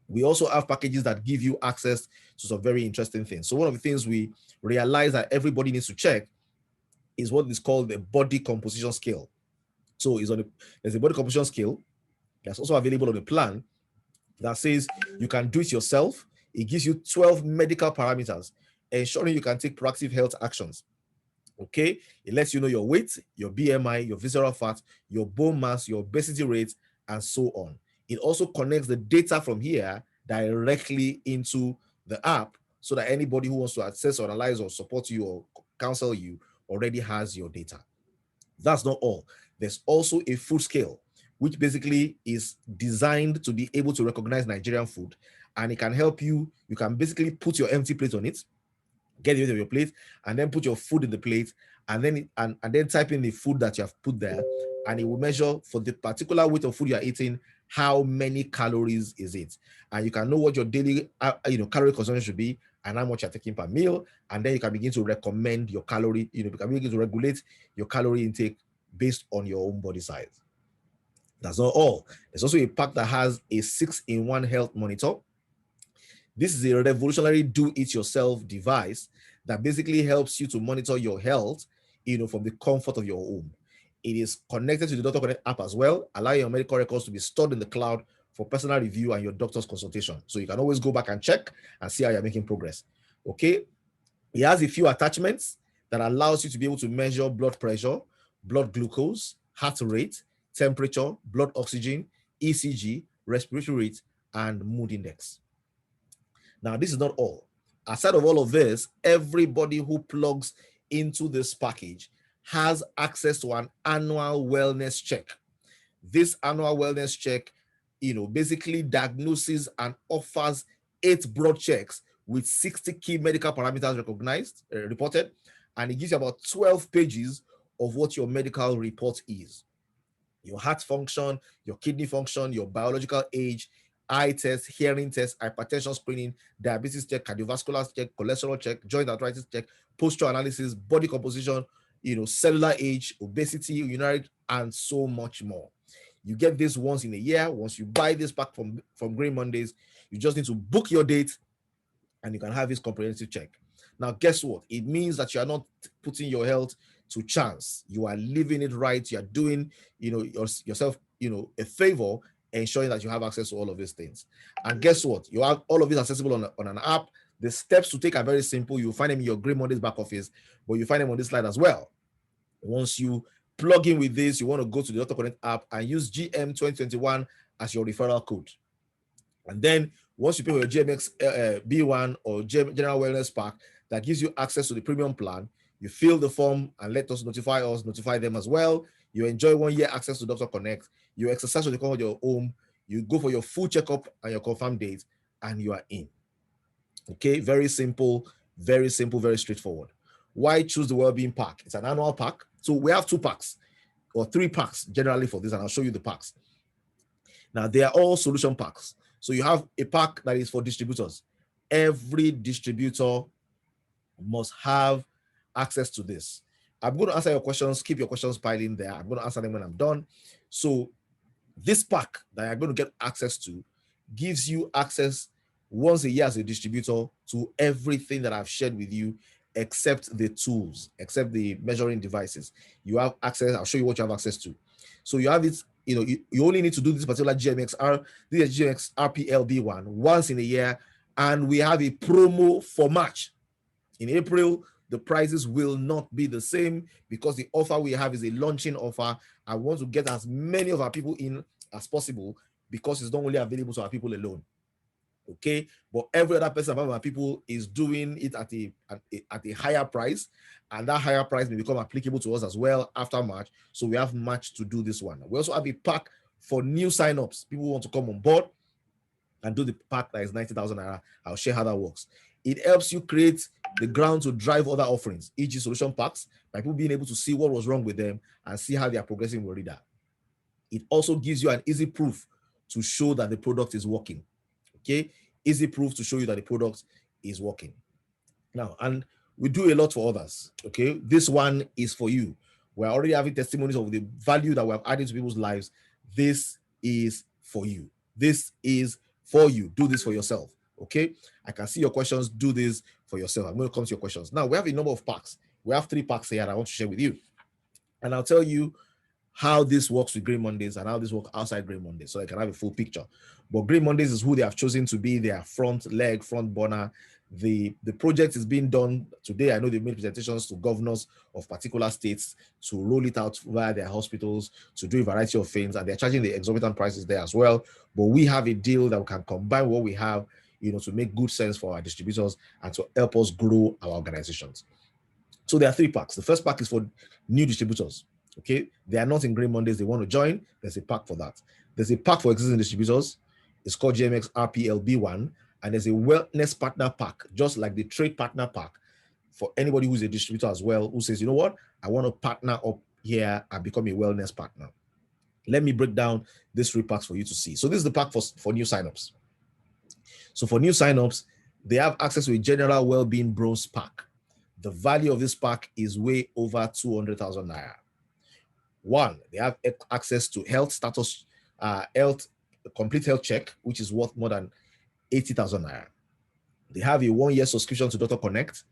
We also have packages that give you access to some very interesting things. So one of the things we realize that everybody needs to check is what is called the body composition scale. So there's a body composition scale that's also available on the plan that says you can do it yourself. It gives you 12 medical parameters, ensuring you can take proactive health actions. Okay, it lets you know your weight, your BMI, your visceral fat, your bone mass, your obesity rate, and so on. It also connects the data from here directly into the app so that anybody who wants to access or analyze or support you or counsel you already has your data. That's not all. There's also a food scale, which basically is designed to be able to recognize Nigerian food, and it can help you. You can basically put your empty plate on it, get rid of your plate, and then put your food in the plate, and then type in the food that you have put there, and it will measure for the particular weight of food you are eating, how many calories is it, and you can know what your daily calorie consumption should be and how much you're taking per meal, and then you can begin to recommend your calorie, you can begin to regulate your calorie intake based on your own body size. That's not all. There's also a pack that has a 6-in-1 health monitor. This is a revolutionary do-it-yourself device that basically helps you to monitor your health, from the comfort of your home. It is connected to the Doctor Connect app as well, allowing your medical records to be stored in the cloud for personal review and your doctor's consultation. So you can always go back and check and see how you're making progress. Okay. It has a few attachments that allows you to be able to measure blood pressure, blood glucose, heart rate, temperature, blood oxygen, ECG, respiratory rate, and mood index. Now, this is not all. Aside of all of this, everybody who plugs into this package has access to an annual wellness check. This annual wellness check, basically diagnoses and offers 8 broad checks with 60 key medical parameters reported, and it gives you about 12 pages of what your medical report is. Your heart function, your kidney function, your biological age, eye test, hearing test, hypertension screening, diabetes check, cardiovascular check, cholesterol check, joint arthritis check, posture analysis, body composition, cellular age, obesity, urinary, and so much more. You get this once in a year. Once you buy this pack from Green Mondays, you just need to book your date and you can have this comprehensive check. Now, guess what? It means that you are not putting your health to chance. You are living it right. You are doing, yourself, a favor, ensuring that you have access to all of these things. And guess what? You have all of this accessible on an app. The steps to take are very simple. You'll find them in your Green Mondays back office, but you find them on this slide as well. Once you plug in with this, you want to go to the Dr. Connect app and use GM 2021 as your referral code. And then once you pay for your GMX B1 or General Wellness Pack, that gives you access to the premium plan. You fill the form and let us notify them as well. You enjoy 1 year access to Dr. Connect. You exercise when you come to your home. You go for your full checkup and your confirmed date, and you are in. Okay, very simple, very straightforward. Why choose the Wellbeing Pack? It's an annual pack. So we have 2 packs or 3 packs generally for this, and I'll show you the packs. Now, they are all solution packs. So you have a pack that is for distributors. Every distributor must have access to this. I'm going to answer your questions. Keep your questions piling there. I'm going to answer them when I'm done. So this pack that you're going to get access to gives you access once a year as a distributor to everything that I've shared with you, except the tools, except the measuring devices. You have access. I'll show you what you have access to. So you have it. You only need to do this particular GMX RPLB1 once in a year, and we have a promo for March. In April, the prices will not be the same because the offer we have is a launching offer. I want to get as many of our people in as possible because it's not only available to our people alone. Okay, but every other person among our people is doing it at a higher price, and that higher price may become applicable to us as well after March. So we have March to do this one. We also have a pack for new signups. People who want to come on board and do the pack that is 90,000 naira. I'll share how that works. It helps you create the ground to drive other offerings, e.g. solution packs, by people being able to see what was wrong with them and see how they are progressing with reader. It also gives you an easy proof to show that the product is working. Okay, easy proof to show you that the product is working. Now, and we do a lot for others. Okay, this one is for you. We're already having testimonies of the value that we have added to people's lives. This is for you. This is for you. Do this for yourself. Okay, I can see your questions. Do this for yourself. I'm going to come to your questions. Now, we have a number of packs. We have 3 packs here that I want to share with you. And I'll tell you how this works with Green Mondays and how this works outside Green Mondays, so I can have a full picture. But Green Mondays is who they have chosen to be their front burner. The project is being done today. I know they've made presentations to governors of particular states to roll it out via their hospitals, to do a variety of things, and they're charging the exorbitant prices there as well. But we have a deal that we can combine what we have, to make good sense for our distributors and to help us grow our organizations. So there are 3 packs. The first pack is for new distributors. Okay, they are not in Green Mondays, they want to join, there's a pack for that. There's a pack for existing distributors. It's called GMX RPL B1, and there's a wellness partner pack, just like the trade partner pack, for anybody who's a distributor as well, who says, you know what, I want to partner up here and become a wellness partner. Let me break down these 3 packs for you to see. So this is the pack for new signups. So for new signups, they have access to a general well-being bronze pack. The value of this pack is way over 200,000 naira. 1, they have access to health status, complete health check, which is worth more than 80,000 naira. They have a 1-year subscription to Dr. Connect,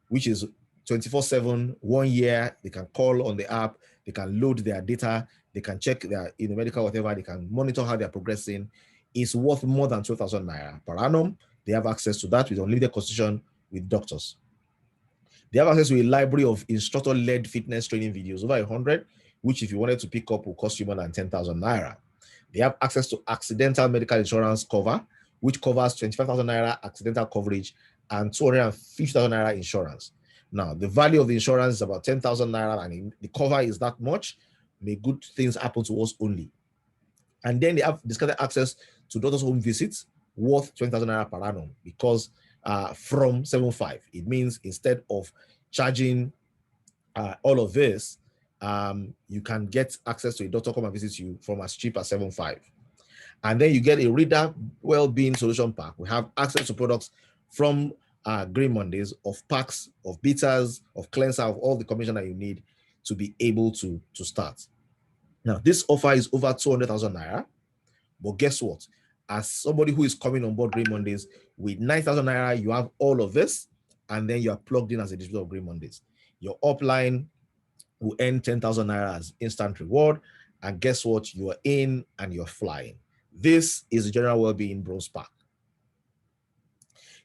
which is 24/7, 1 year. They can call on the app, they can load their data, they can check their medical whatever, they can monitor how they're progressing. It's worth more than 12,000 naira per annum. They have access to that with unlimited consultation with doctors. They have access to a library of instructor-led fitness training videos, over 100, which if you wanted to pick up will cost you more than 10,000 naira. They have access to accidental medical insurance cover, which covers 25,000 naira accidental coverage and 250,000 naira insurance. Now, the value of the insurance is about 10,000 naira, and the cover is that much. May good things happen to us only. And then they have discounted access to doctor's home visits worth 20,000 naira per annum, because from 7.5, it means instead of charging all of this, you can get access to a doctor come and visit you from as cheap as 7.5. And then you get a reader well-being solution pack. We have access to products from Green Mondays, of packs, of bitters, of cleanser, of all the combination that you need to be able to start. Now, this offer is over 200,000 naira, but guess what? As somebody who is coming on board Green Mondays with 9,000 naira, you have all of this, and then you are plugged in as a distributor of Green Mondays. Your upline will earn 10,000 naira as instant reward, and guess what? You are in and you're flying. This is the General Wellbeing Bronze Pack.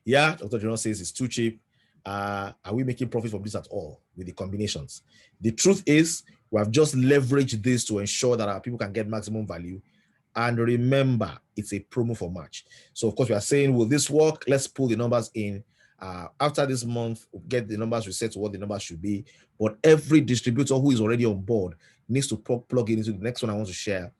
Yeah, Dr. General says it's too cheap. Are we making profit from this at all with the combinations? The truth is, we have just leveraged this to ensure that our people can get maximum value. And remember, it's a promo for March. So of course, we are saying, will this work? Let's pull the numbers in. After this month, we'll get the numbers reset to what the numbers should be. But every distributor who is already on board needs to plug in into the next one I want to share,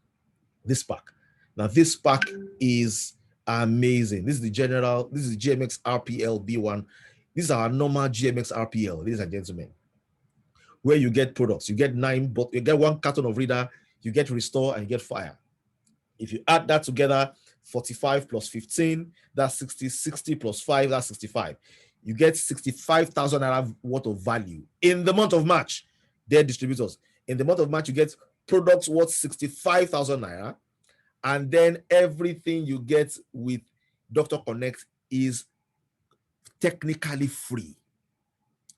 this pack. Now, this pack is amazing. This is the GMX RPL B1. This is our normal GMX RPL, ladies and gentlemen, where you get products. You get 9, but you get 1 carton of reader, you get restore, and you get fire. If you add that together, 45 plus 15, that's 60, 60 plus 5, that's 65. You get 65,000 naira worth of value in the month of March. They're distributors. In the month of March, you get products worth 65,000 naira. And then everything you get with Dr. Connect is technically free.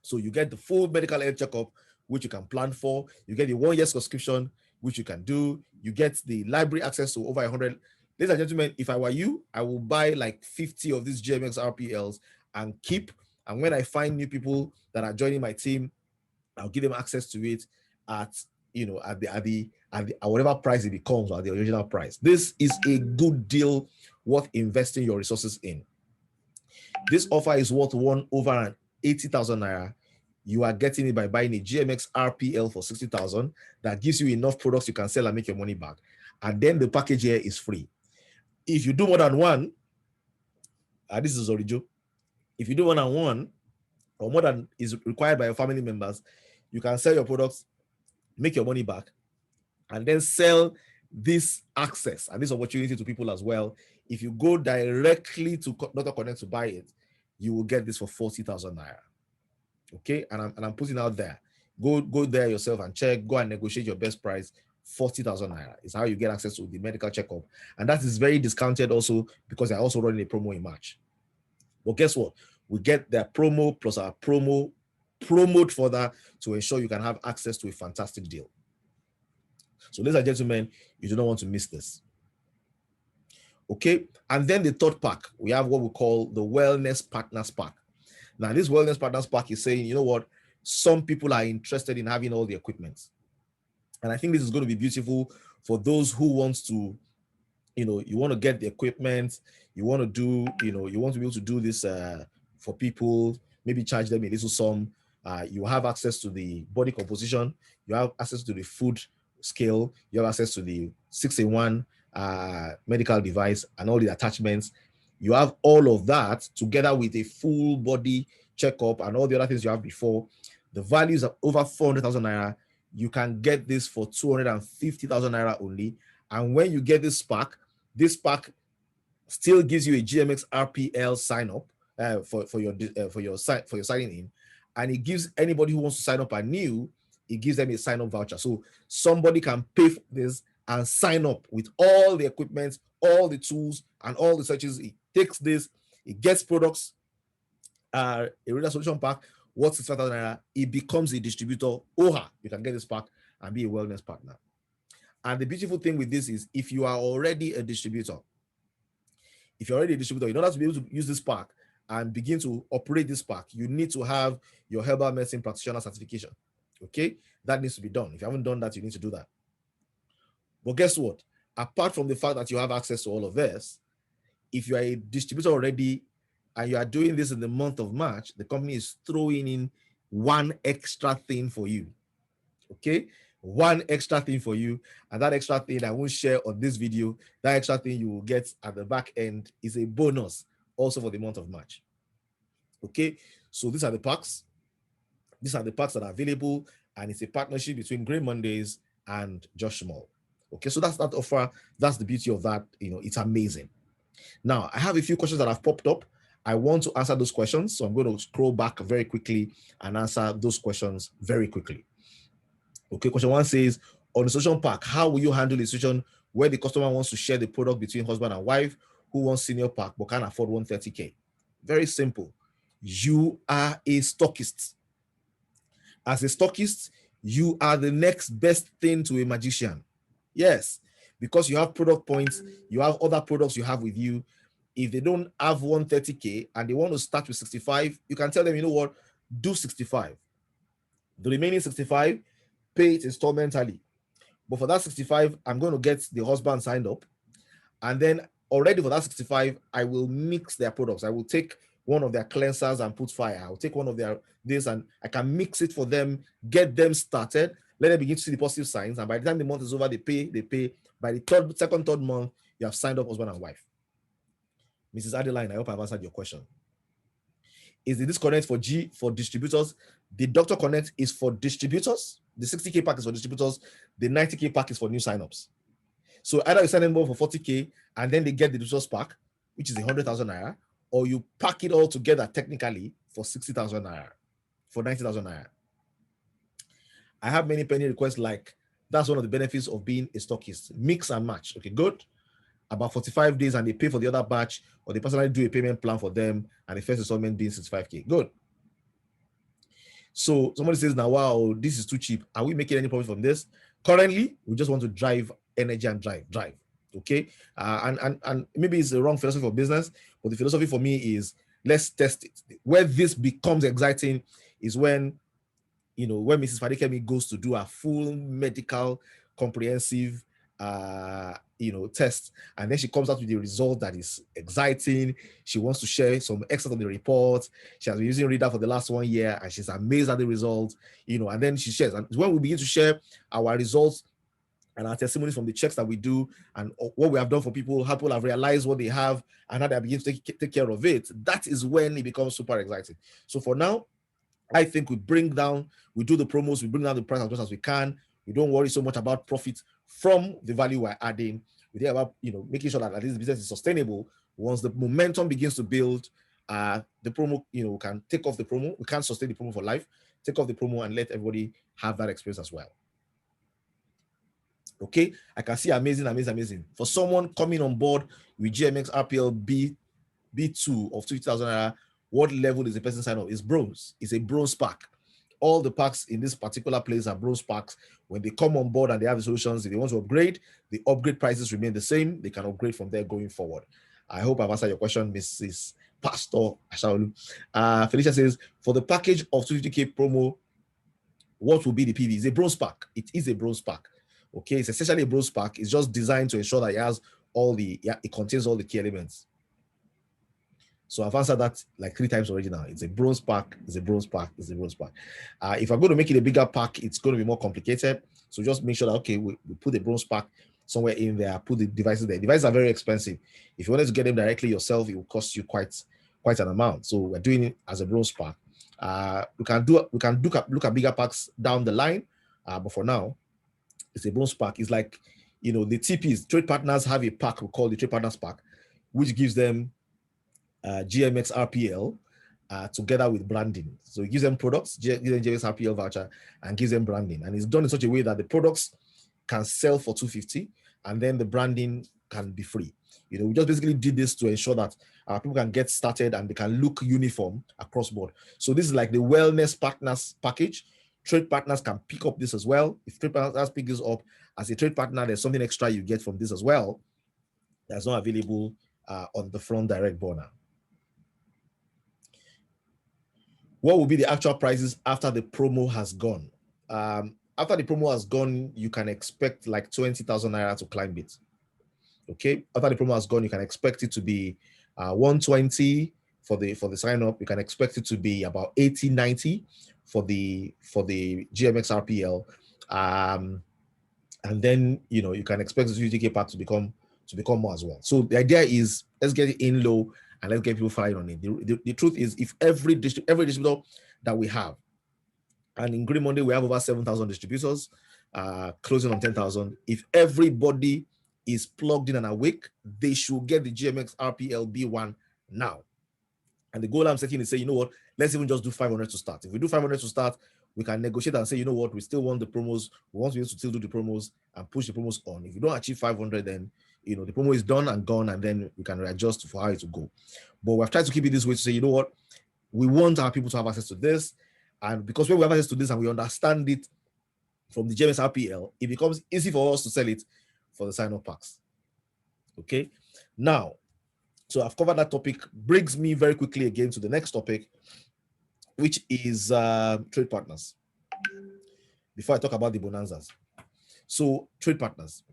So you get the full medical health checkup, which you can plan for. You get the 1-year subscription, which you can do. You get the library access to over 100. Ladies and gentlemen, if I were you, I will buy like 50 of these GMX RPLs and keep. And when I find new people that are joining my team, I'll give them access to it at whatever price it becomes, or the original price. This is a good deal worth investing your resources in. This offer is worth over 80,000 naira. You are getting it by buying a GMX RPL for 60,000. That gives you enough products you can sell and make your money back. And then the package here is free. If you do more than one, this is Orijo. If you do more than one, or more than is required by your family members, you can sell your products, make your money back, and then sell this access and this opportunity to people as well. If you go directly to Dr. Connect to buy it, you will get this for 40,000 naira. Okay, and I'm putting out there. Go there yourself and check. Go and negotiate your best price. 40,000 naira is how you get access to the medical checkup, and that is very discounted also because they're also running a promo in March. But guess what? We get their promo plus our promote further to ensure you can have access to a fantastic deal. So, ladies and gentlemen, you do not want to miss this. Okay, and then the third pack, we have what we call the Wellness Partners Pack. Now, this Wellness Partners Pack is saying, you know what? Some people are interested in having all the equipment. And I think this is going to be beautiful for those who want to, you want to get the equipment, you want to do, you want to be able to do this for people, maybe charge them a little sum. You have access to the body composition, you have access to the food scale, you have access to the 6-in-1 medical device and all the attachments. You have all of that together with a full body checkup and all the other things you have before. The values are over 400,000 naira. You can get this for 250,000 naira only. And when you get this pack still gives you a GMX RPL sign up for your signing in, and it gives anybody who wants to sign up anew, it gives them a sign up voucher. So somebody can pay for this and sign up with all the equipment, all the tools, and all the searches. It takes this, it gets products, a radar solution pack worth 65,000 naira. It becomes a distributor. Oha, you can get this pack and be a wellness partner. And the beautiful thing with this is, if you are already a distributor, in order to be able to use this pack and begin to operate this pack, you need to have your herbal medicine practitioner certification. Okay, that needs to be done. If you haven't done that, you need to do that. But guess what? Apart from the fact that you have access to all of this, if you are a distributor already and you are doing this in the month of March, the company is throwing in one extra thing for you. Okay, one extra thing for you, and that extra thing I won't share on this video. That extra thing you will get at the back end is a bonus also for the month of March. Okay, so these are the packs. These are the packs that are available, and it's a partnership between Grey Mondays and Josh Small. Okay, so that's that offer. That's the beauty of that. It's amazing. Now, I have a few questions that have popped up. I want to answer those questions, so I'm going to scroll back very quickly and answer those questions very quickly. Okay, question 1 says, on the solution pack, how will you handle a situation where the customer wants to share the product between husband and wife who wants senior pack but can't afford 130K? Very simple. You are a stockist. As a stockist, you are the next best thing to a magician. Yes, because you have product points, you have other products you have with you. If they don't have 130K and they want to start with 65, you can tell them, you know what, do 65. The remaining 65, pay it installmentally. But for that 65, I'm going to get the husband signed up. And then already for that 65, I will mix their products. I will take one of their cleansers and put fire. I'll take one of their this and I can mix it for them, get them started, let them begin to see the positive signs. And by the time the month is over, they pay. By the second, third month, you have signed up husband and wife. Mrs. Adeline, I hope I've answered your question. Is the disconnect for distributors? The Doctor Connect is for distributors. The 60K pack is for distributors. The 90K pack is for new signups. So either you sign them for 40K and then they get the distributors pack, which is 100,000 naira, or you pack it all together technically for 60,000 naira, for 90,000 naira. I have many penny requests, like that's one of the benefits of being a stockist. Mix and match. Okay, good. About 45 days and they pay for the other batch, or they personally do a payment plan for them and the first installment being 65K. Good. So somebody says now, wow, this is too cheap. Are we making any profit from this? Currently, we just want to drive energy and drive. Okay. And maybe it's the wrong philosophy for business, but the philosophy for me is let's test it. Where this becomes exciting is when Mrs. Fadikemi goes to do a full medical comprehensive test, and then she comes out with a result that is exciting. She wants to share some excerpt of the report. She has been using Reader for the last 1 year and she's amazed at the results, and then she shares. And when we begin to share our results and our testimonies from the checks that we do and what we have done for people, how people have realized what they have and how they begin to take care of it, that is when it becomes super exciting. So for now, I think we do the promos, we bring down the price as much as we can. We don't worry so much about profit from the value we're adding. We think about making sure that this business is sustainable. Once the momentum begins to build, the promo, we can take off the promo. We can't sustain the promo for life. Take off the promo and let everybody have that experience as well. Okay, I can see amazing. For someone coming on board with GMX RPL B2 of 2,000 naira, what level is the person sign up? It's bronze. It's a bronze pack. All the packs in this particular place are bronze packs. When they come on board and they have the solutions, if they want to upgrade, the upgrade prices remain the same. They can upgrade from there going forward. I hope I've answered your question, Mrs. Pastor Ashaolu. Felicia says, for the package of 250K promo, what will be the PV? It's a bronze pack. It is a bronze pack. Okay, it's essentially a bronze pack. It's just designed to ensure that it contains all the key elements. So I've answered that like 3 times already now. It's a bronze pack, it's a bronze pack, it's a bronze pack. If I'm going to make it a bigger pack, it's going to be more complicated. So just make sure that, okay, we put the bronze pack somewhere in there, put the devices there. Devices are very expensive. If you wanted to get them directly yourself, it will cost you quite an amount. So we're doing it as a bronze pack. We can look at bigger packs down the line, but for now, it's a bronze pack. It's like, the TPs, trade partners have a pack we call the trade partners pack, which gives them GMX RPL together with branding. So it gives them products, gives them GMX RPL voucher, and gives them branding. And it's done in such a way that the products can sell for $250, and then the branding can be free. We just basically did this to ensure that people can get started and they can look uniform across board. So this is like the wellness partners package. Trade partners can pick up this as well. If trade partners pick this up as a trade partner, there's something extra you get from this as well that's not available on the front direct burner. What will be the actual prices after the promo has gone? After the promo has gone, you can expect like 20,000 naira to climb it. Okay, after the promo has gone, you can expect it to be 120 for the sign up. You can expect it to be about 80, 90 for the GMX RPL, and then you can expect the 50K pack to become more as well. So the idea is, let's get it in low and let's get people firing on it. The truth is, if every distributor that we have, and in Green Monday we have over 7,000 distributors, closing on 10,000. If everybody is plugged in and awake, they should get the GMX RPL B1 now. And the goal I'm setting is say, let's even just do 500 to start. If we do 500 to start, we can negotiate and say, we still want the promos. We want to be able to still do the promos and push the promos on. If you don't achieve 500, then the promo is done and gone, and then we can readjust for how it will go. But we've tried to keep it this way to say, we want our people to have access to this, and because when we have access to this and we understand it from the GMS RPL, it becomes easy for us to sell it for the sign-up packs. Okay, now, so I've covered that topic. Brings me very quickly again to the next topic, which is trade partners. Before I talk about the bonanzas, so trade partners.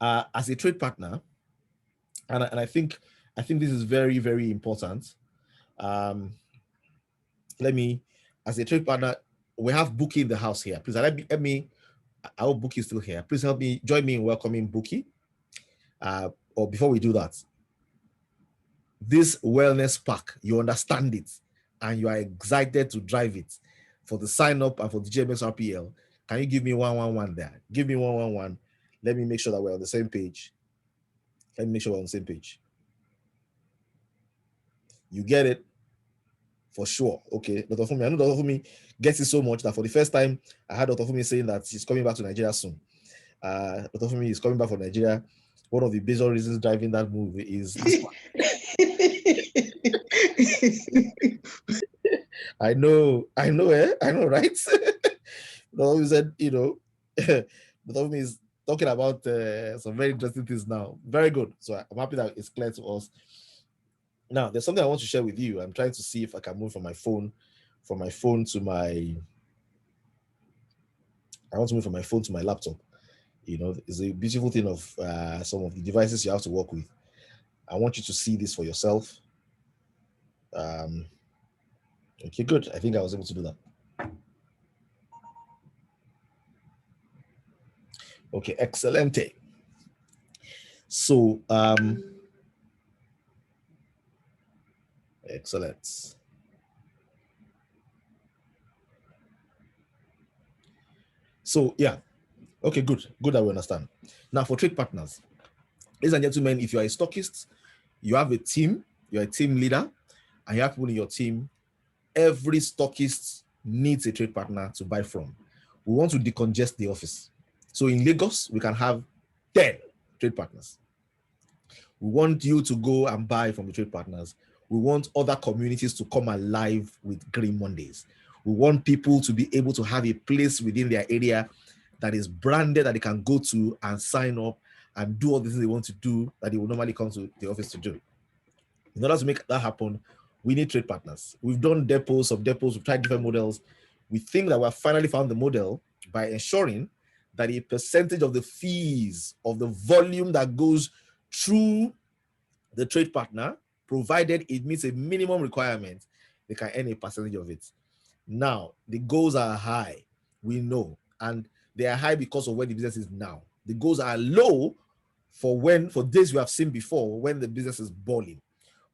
As a trade partner, and I think this is very, very important. As a trade partner, we have Bookie in the house here. Please let me. I hope Bookie is still here. Please help me, join me in welcoming Bookie. Or before we do that, this wellness pack, you understand it, and you are excited to drive it for the sign up and for the GMS RPL. Can you give me 111 there? Give me 111. Let me make sure that we're on the same page. Let me make sure we're on the same page. You get it? For sure. Okay. Dr. Fumi, I know Dr. Fumi gets it so much that for the first time, I heard Dr. Fumi saying that she's coming back to Nigeria soon. Dr. Fumi is coming back from Nigeria. One of the major reasons driving that move is this one. I know, right? No, he said, Dr. Fumi is talking about some very interesting things now. Very good. So I'm happy that it's clear to us. Now, there's something I want to share with you. I'm trying to see if I can move from my phone to my. I want to move from my phone to my laptop. It's a beautiful thing of some of the devices you have to work with. I want you to see this for yourself. Okay, good. I think I was able to do that. Okay, excelente. So, excellent. So, yeah. Okay, good. Good that we understand. Now, for trade partners, ladies and gentlemen, if you are a stockist, you have a team, you're a team leader, and you have people in your team, every stockist needs a trade partner to buy from. We want to decongest the office. So in Lagos, we can have 10 trade partners. We want you to go and buy from the trade partners. We want other communities to come alive with Green Mondays. We want people to be able to have a place within their area that is branded, that they can go to and sign up and do all the things they want to do that they will normally come to the office to do. In order to make that happen, we need trade partners. We've done depots, we've tried different models. We think that we have finally found the model by ensuring that a percentage of the fees of the volume that goes through the trade partner provided it meets a minimum requirement, they can earn a percentage of it. Now, the goals are high, we know, and they are high because of where the business is now. The goals are low for days we have seen before when the business is balling.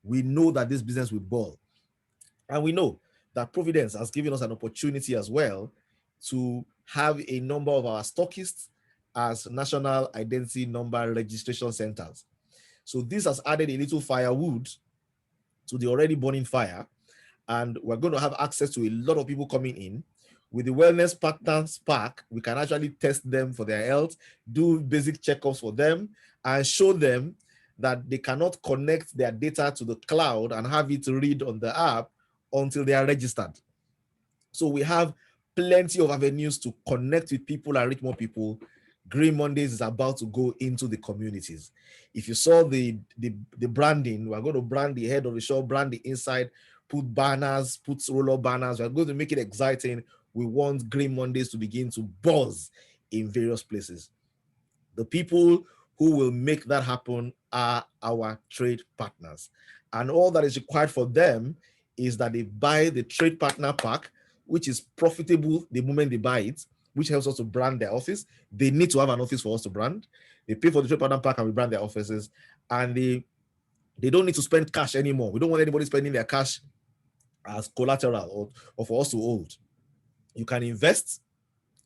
We know that this business will ball. And we know that Providence has given us an opportunity as well to have a number of our stockists as national identity number registration centers. So this has added a little firewood to the already burning fire, and we're going to have access to a lot of people coming in. With the Wellness Partners Pack, we can actually test them for their health, do basic checkups for them, and show them that they cannot connect their data to the cloud and have it read on the app until they are registered. So we have plenty of avenues to connect with people and reach more people. Green Mondays is about to go into the communities. If you saw the branding, we're going to brand the head of the show, brand the inside, put banners, put roll-up banners. We're going to make it exciting. We want Green Mondays to begin to buzz in various places. The people who will make that happen are our trade partners. And all that is required for them is that they buy the trade partner pack, which is profitable the moment they buy it, which helps us to brand their office. They need to have an office for us to brand. They pay for the trade partner pack and we brand their offices. And they don't need to spend cash anymore. We don't want anybody spending their cash as collateral or for us to hold. You can invest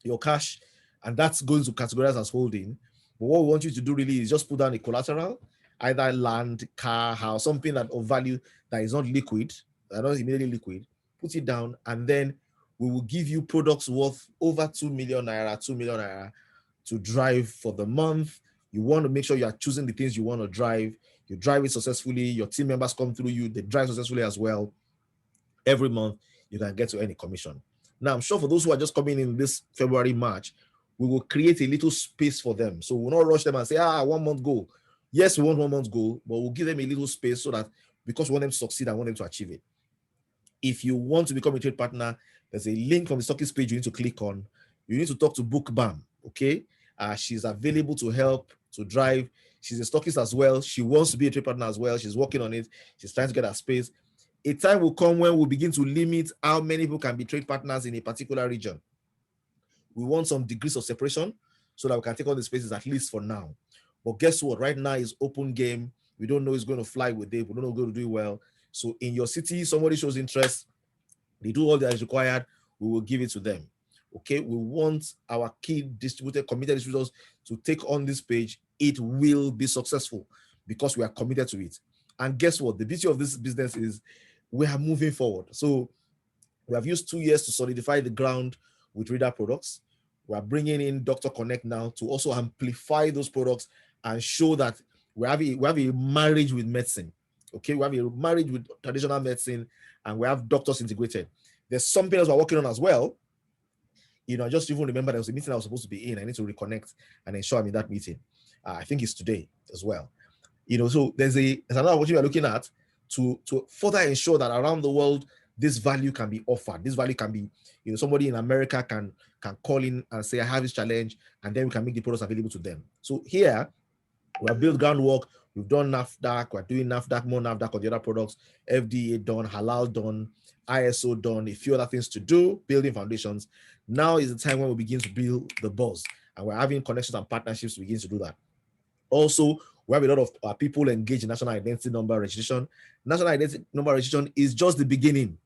your cash, and that's going to categorize as holding. But what we want you to do really is just put down a collateral, either land, car, house, something that of value that is not liquid, that not immediately liquid. Put it down, and then we will give you products worth over 2 million naira to drive for the month. You want to make sure you are choosing the things you want to drive. You drive it successfully. Your team members come through you. They drive successfully as well. Every month, you can get to any commission. Now, I'm sure for those who are just coming in this February, March, we will create a little space for them. So we'll not rush them and say, 1 month goal. Yes, we want 1 month goal, but we'll give them a little space so that because we want them to succeed and want them to achieve it. If you want to become a trade partner, there's a link on the Stockists page you need to click on. You need to talk to Bookbam, okay? She's available to help, to drive. She's a stockist as well. She wants to be a trade partner as well. She's working on it. She's trying to get her space. A time will come when we'll begin to limit how many people can be trade partners in a particular region. We want some degrees of separation so that we can take all the spaces, at least for now. But guess what? Right now is open game. We don't know who's going to fly with it. We don't know who's going to do well. So in your city, somebody shows interest, they do all that is required, we will give it to them. Okay, we want our key distributor, committed distributors to take on this page. It will be successful because we are committed to it. And guess what? The beauty of this business is we are moving forward. So we have used 2 years to solidify the ground with reader products. We are bringing in Dr. Connect now to also amplify those products and show that we have a marriage with medicine. Okay, we have a marriage with traditional medicine and we have doctors integrated. There's something else we're working on as well. I just even remember there was a meeting I was supposed to be in. I need to reconnect and ensure I'm in that meeting. I think it's today as well. So there's another opportunity we're looking at to further ensure that around the world, this value can be offered. This value can be, somebody in America can call in and say, I have this challenge, and then we can make the products available to them. So here, we have built groundwork. We've done NAFDAC. We're doing NAFDAC, more NAFDAC on the other products. FDA done, Halal done, ISO done, a few other things to do, building foundations. Now is the time when we begin to build the buzz, and we're having connections and partnerships to begin to do that. Also, we have a lot of people engaged in national identity number registration. National identity number registration is just the beginning.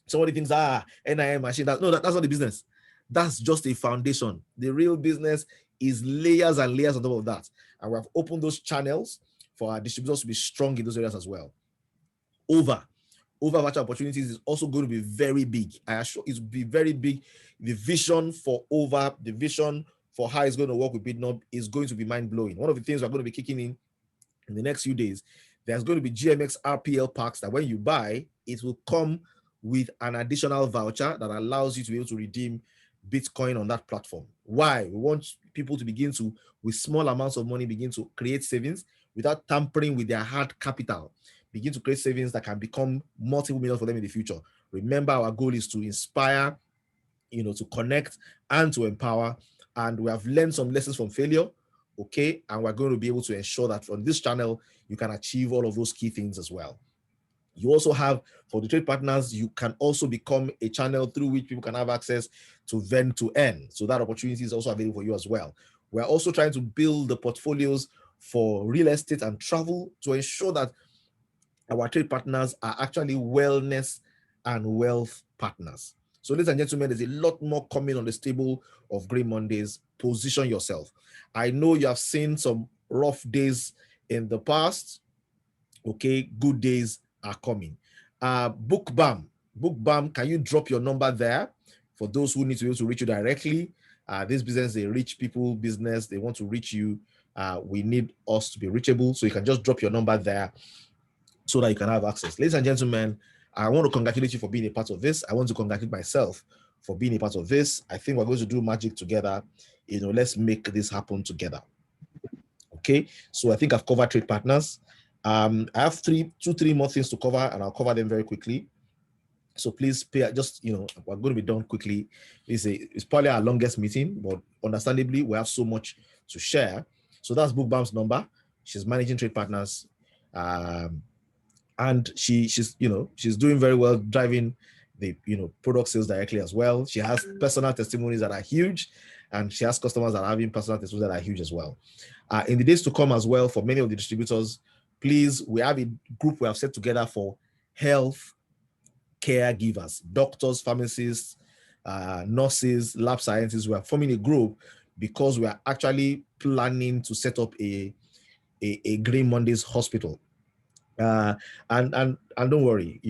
Somebody thinks, NIM machine. That's not the business. That's just a foundation. The real business is layers and layers on top of that. And we have opened those channels for our distributors to be strong in those areas as well. Over virtual opportunities is also going to be very big. I assure it will be very big. The vision for how it's going to work with BitNob is going to be mind-blowing. One of the things we're going to be kicking in the next few days, there's going to be GMX RPL packs that when you buy, it will come with an additional voucher that allows you to be able to redeem Bitcoin on that platform. Why? We want people to begin to, with small amounts of money, begin to create savings without tampering with their hard capital. Begin to create savings that can become multiple millions for them in the future. Remember, our goal is to inspire, to connect and to empower. And we have learned some lessons from failure, okay? And we're going to be able to ensure that on this channel, you can achieve all of those key things as well. You also have, for the trade partners, you can also become a channel through which people can have access to vend to earn. So that opportunity is also available for you as well. We're also trying to build the portfolios for real estate and travel to ensure that our trade partners are actually wellness and wealth partners. So, ladies and gentlemen, there's a lot more coming on the stable of Green Mondays. Position yourself. I know you have seen some rough days in the past. Okay, good days are coming. Book Bam, can you drop your number there for those who need to be able to reach you directly? This business is a rich people business. They want to reach you. We need us to be reachable. So you can just drop your number there so that you can have access. Ladies and gentlemen, I want to congratulate you for being a part of this. I want to congratulate myself for being a part of this. I think we're going to do magic together. Let's make this happen together. Okay, so I think I've covered trade partners. I have three more things to cover, and I'll cover them very quickly. So please we're going to be done quickly. It's probably our longest meeting, but understandably, we have so much to share. So that's Book Bam's number. She's managing trade partners. And she's doing very well, driving the product sales directly as well. She has personal testimonies that are huge, and she has customers that are having personal testimonies that are huge as well. In the days to come as well, for many of the distributors, please, we have a group we have set together for health caregivers, doctors, pharmacists, nurses, lab scientists. We are forming a group because we are actually planning to set up a Green Mondays hospital. And don't worry,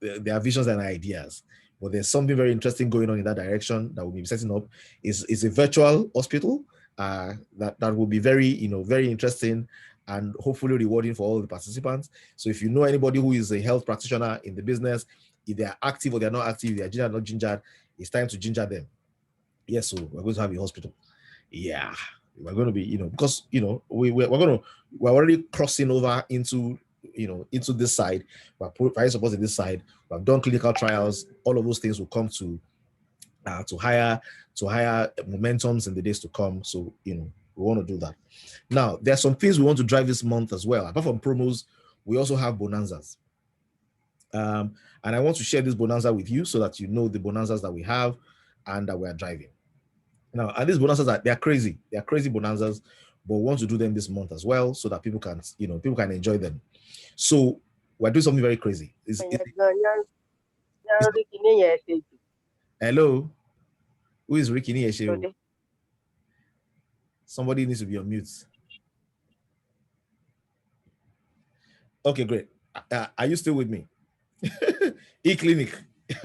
there are visions and ideas, but there's something very interesting going on in that direction that we'll be setting up. Is a virtual hospital that will be very, very interesting and hopefully rewarding for all the participants. So if you know anybody who is a health practitioner in the business, if they are active or they're not active, they are ginger or not ginger, it's time to ginger them. Yes, so we're going to have a hospital. Yeah, we're going to be, because we're already crossing over into this side. We're providing support in this side. We've done clinical trials. All of those things will come to higher momentums in the days to come. So we want to do that. Now there are some things we want to drive this month as well. Apart from promos, we also have bonanzas. And I want to share this bonanza with you so that you know the bonanzas that we have and that we are driving. Now, and these bonanzas they're crazy. They are crazy bonanzas, but we want to do them this month as well so that people can enjoy them. So we're doing something very crazy. Hello, who is Ricky Nieshe? Somebody needs to be on mute. Okay, great. Are you still with me? E-clinic.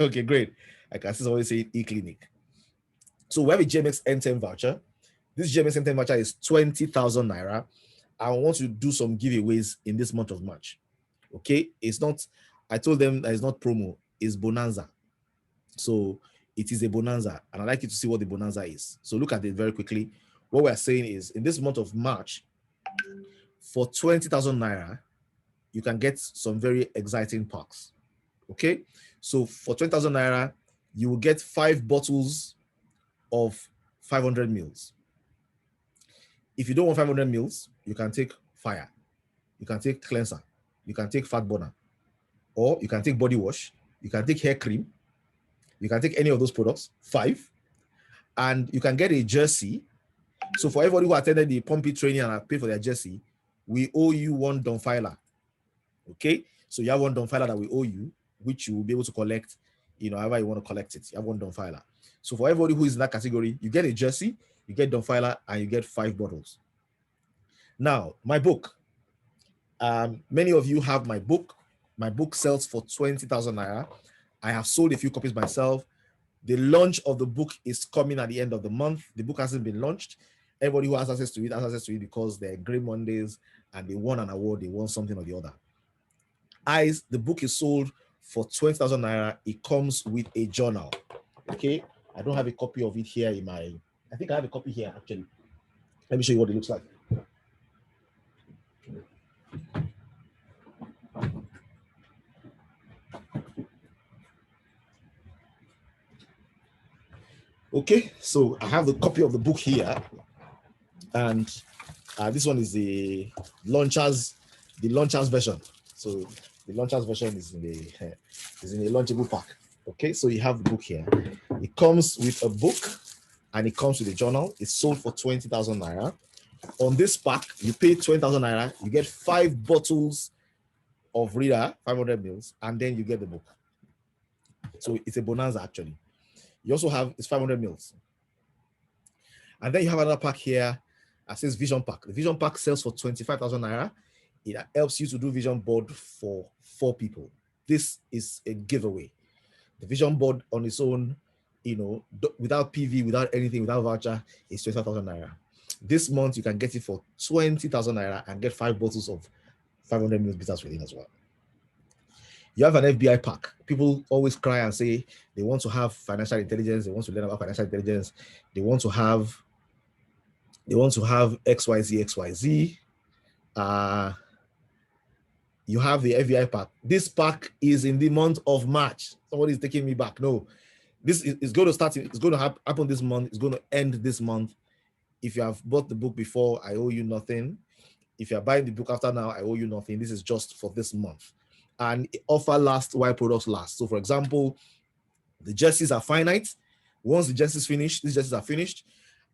Okay, great. I can see somebody say e-clinic. So we have a GMX N10 voucher. This GMX N10 voucher is 20,000 naira. I want to do some giveaways in this month of March. Okay, it's not, I told them that it's not promo, it's bonanza. So it is a bonanza, and I'd like you to see what the bonanza is. So look at it very quickly. What we're saying is, in this month of March, for 20,000 naira, you can get some very exciting packs. Okay, so for 20,000 naira, you will get 5 bottles of 500 mils. If you don't want 500 mils, you can take fire, you can take cleanser, you can take fat burner, or you can take body wash, you can take hair cream, you can take any of those products, 5, and you can get a jersey. So for everybody who attended the Pumpy training and paid for their jersey, we owe you 1 Donfiler. Okay, so you have 1 Donfiler that we owe you, which you will be able to collect, however you want to collect it. You have 1 Donfiler. So for everybody who is in that category, you get a jersey, you get Donfiler, and you get 5 bottles. Now, my book. Many of you have my book. My book sells for 20,000 naira. I have sold a few copies myself. The launch of the book is coming at the end of the month. The book hasn't been launched. Everybody who has access to it has access to it because they're Green Mondays and they won an award, they won something or the other. The book is sold for 20,000 naira. It comes with a journal. Okay, I don't have a copy of it here in my, I think I have a copy here actually. Let me show you what it looks like. Okay, so I have the copy of the book here, and this one is the launchers version. So The launchers version is in a launchable pack. Okay, so you have the book here. It comes with a book and it comes with a journal. It's sold for 20,000 naira. On this pack, you pay 20,000 naira. You get 5 bottles of reader, 500 mils, and then you get the book. So it's a bonanza actually. You also have it's 500 mils. And then you have another pack here that says Vision Pack. The Vision Pack sells for 25,000 naira. It helps you to do vision board for 4 people. This is a giveaway. The vision board on its own, without PV, without anything, without voucher, is 25,000 naira. This month you can get it for 20,000 naira and get 5 bottles of 500 ml bitters within as well. You have an FBI pack. People always cry and say they want to have financial intelligence. They want to learn about financial intelligence. They want to have XYZ. You have the FBI pack. This pack is in the month of March. Somebody is taking me back. No, this is going to start. It's going to happen this month. It's going to end this month. If you have bought the book before, I owe you nothing. If you are buying the book after now, I owe you nothing. This is just for this month. And offer lasts while products last. So for example, the jerseys are finite. Once the jerseys finish, these jerseys are finished.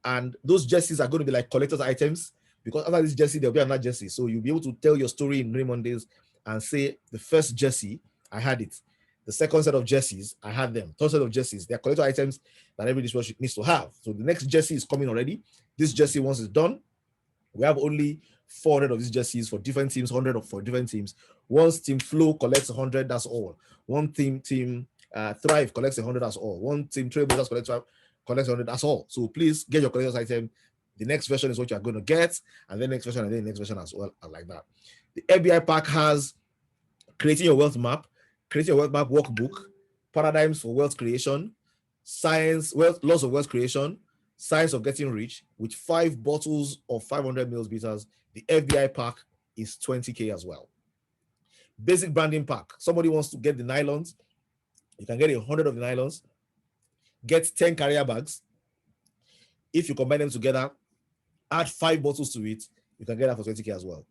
And those jerseys are going to be like collector's items, because after this jersey, there'll be another jersey. So you'll be able to tell your story in Raymond Days and say, the first jersey, I had it. The second set of jerseys, I had them. Third set of jerseys, they're collector items that every dishwasher needs to have. So the next jersey is coming already. This jersey, once it's done, we have only 400 of these jerseys for different teams, 100 for different teams. Once Team Flow collects 100, that's all. One team Thrive collects 100, that's all. One team Trailblazers collects 100, that's all. So please get your collector's item. The next version is what you're going to get, and then next version, and then the next version as well, like that. The FBI pack has Creating Your Wealth Map workbook, Paradigms for Wealth Creation, Laws of Wealth Creation, Science of Getting Rich, with 5 bottles of 500 ml bitters. The FBI pack is 20K as well. Basic branding pack. Somebody wants to get the nylons. You can get 100 of the nylons. Get 10 carrier bags. If you combine them together, add 5 bottles to it, you can get that for 20K as well.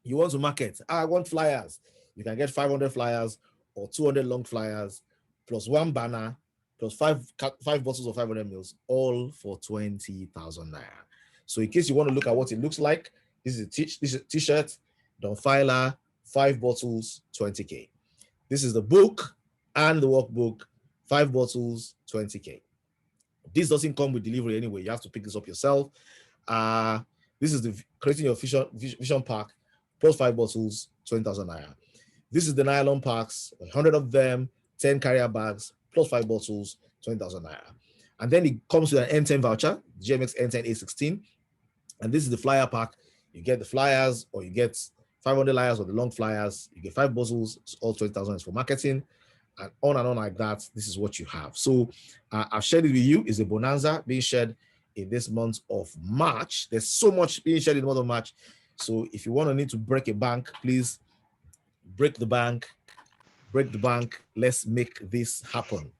You want to market, I want flyers. You can get 500 flyers or 200 long flyers, plus 1 banner, plus 5 bottles of 500 mils, all for 20,000 naira. So in case you want to look at what it looks like, this is a t-shirt, Don Filer, 5 bottles, 20K. This is the book and the workbook, 5 bottles, 20K. This doesn't come with delivery anyway. You have to pick this up yourself. This is the Creating Your Vision pack, plus 5 bottles, 20,000 naira. This is the nylon packs, 100 of them, 10 carrier bags, plus 5 bottles, 20,000 naira. And then it comes with an N10 voucher, GMX N10 A16. And this is the flyer pack. You get the flyers, or you get 500 flyers or the long flyers. You get 5 bottles, all 20,000 is for marketing, and on like that. This is what you have. So I've shared it with you. It's a bonanza being shared in this month of March. There's so much being shared in the month of March. So if you want to need to break a bank, please break the bank. Let's make this happen.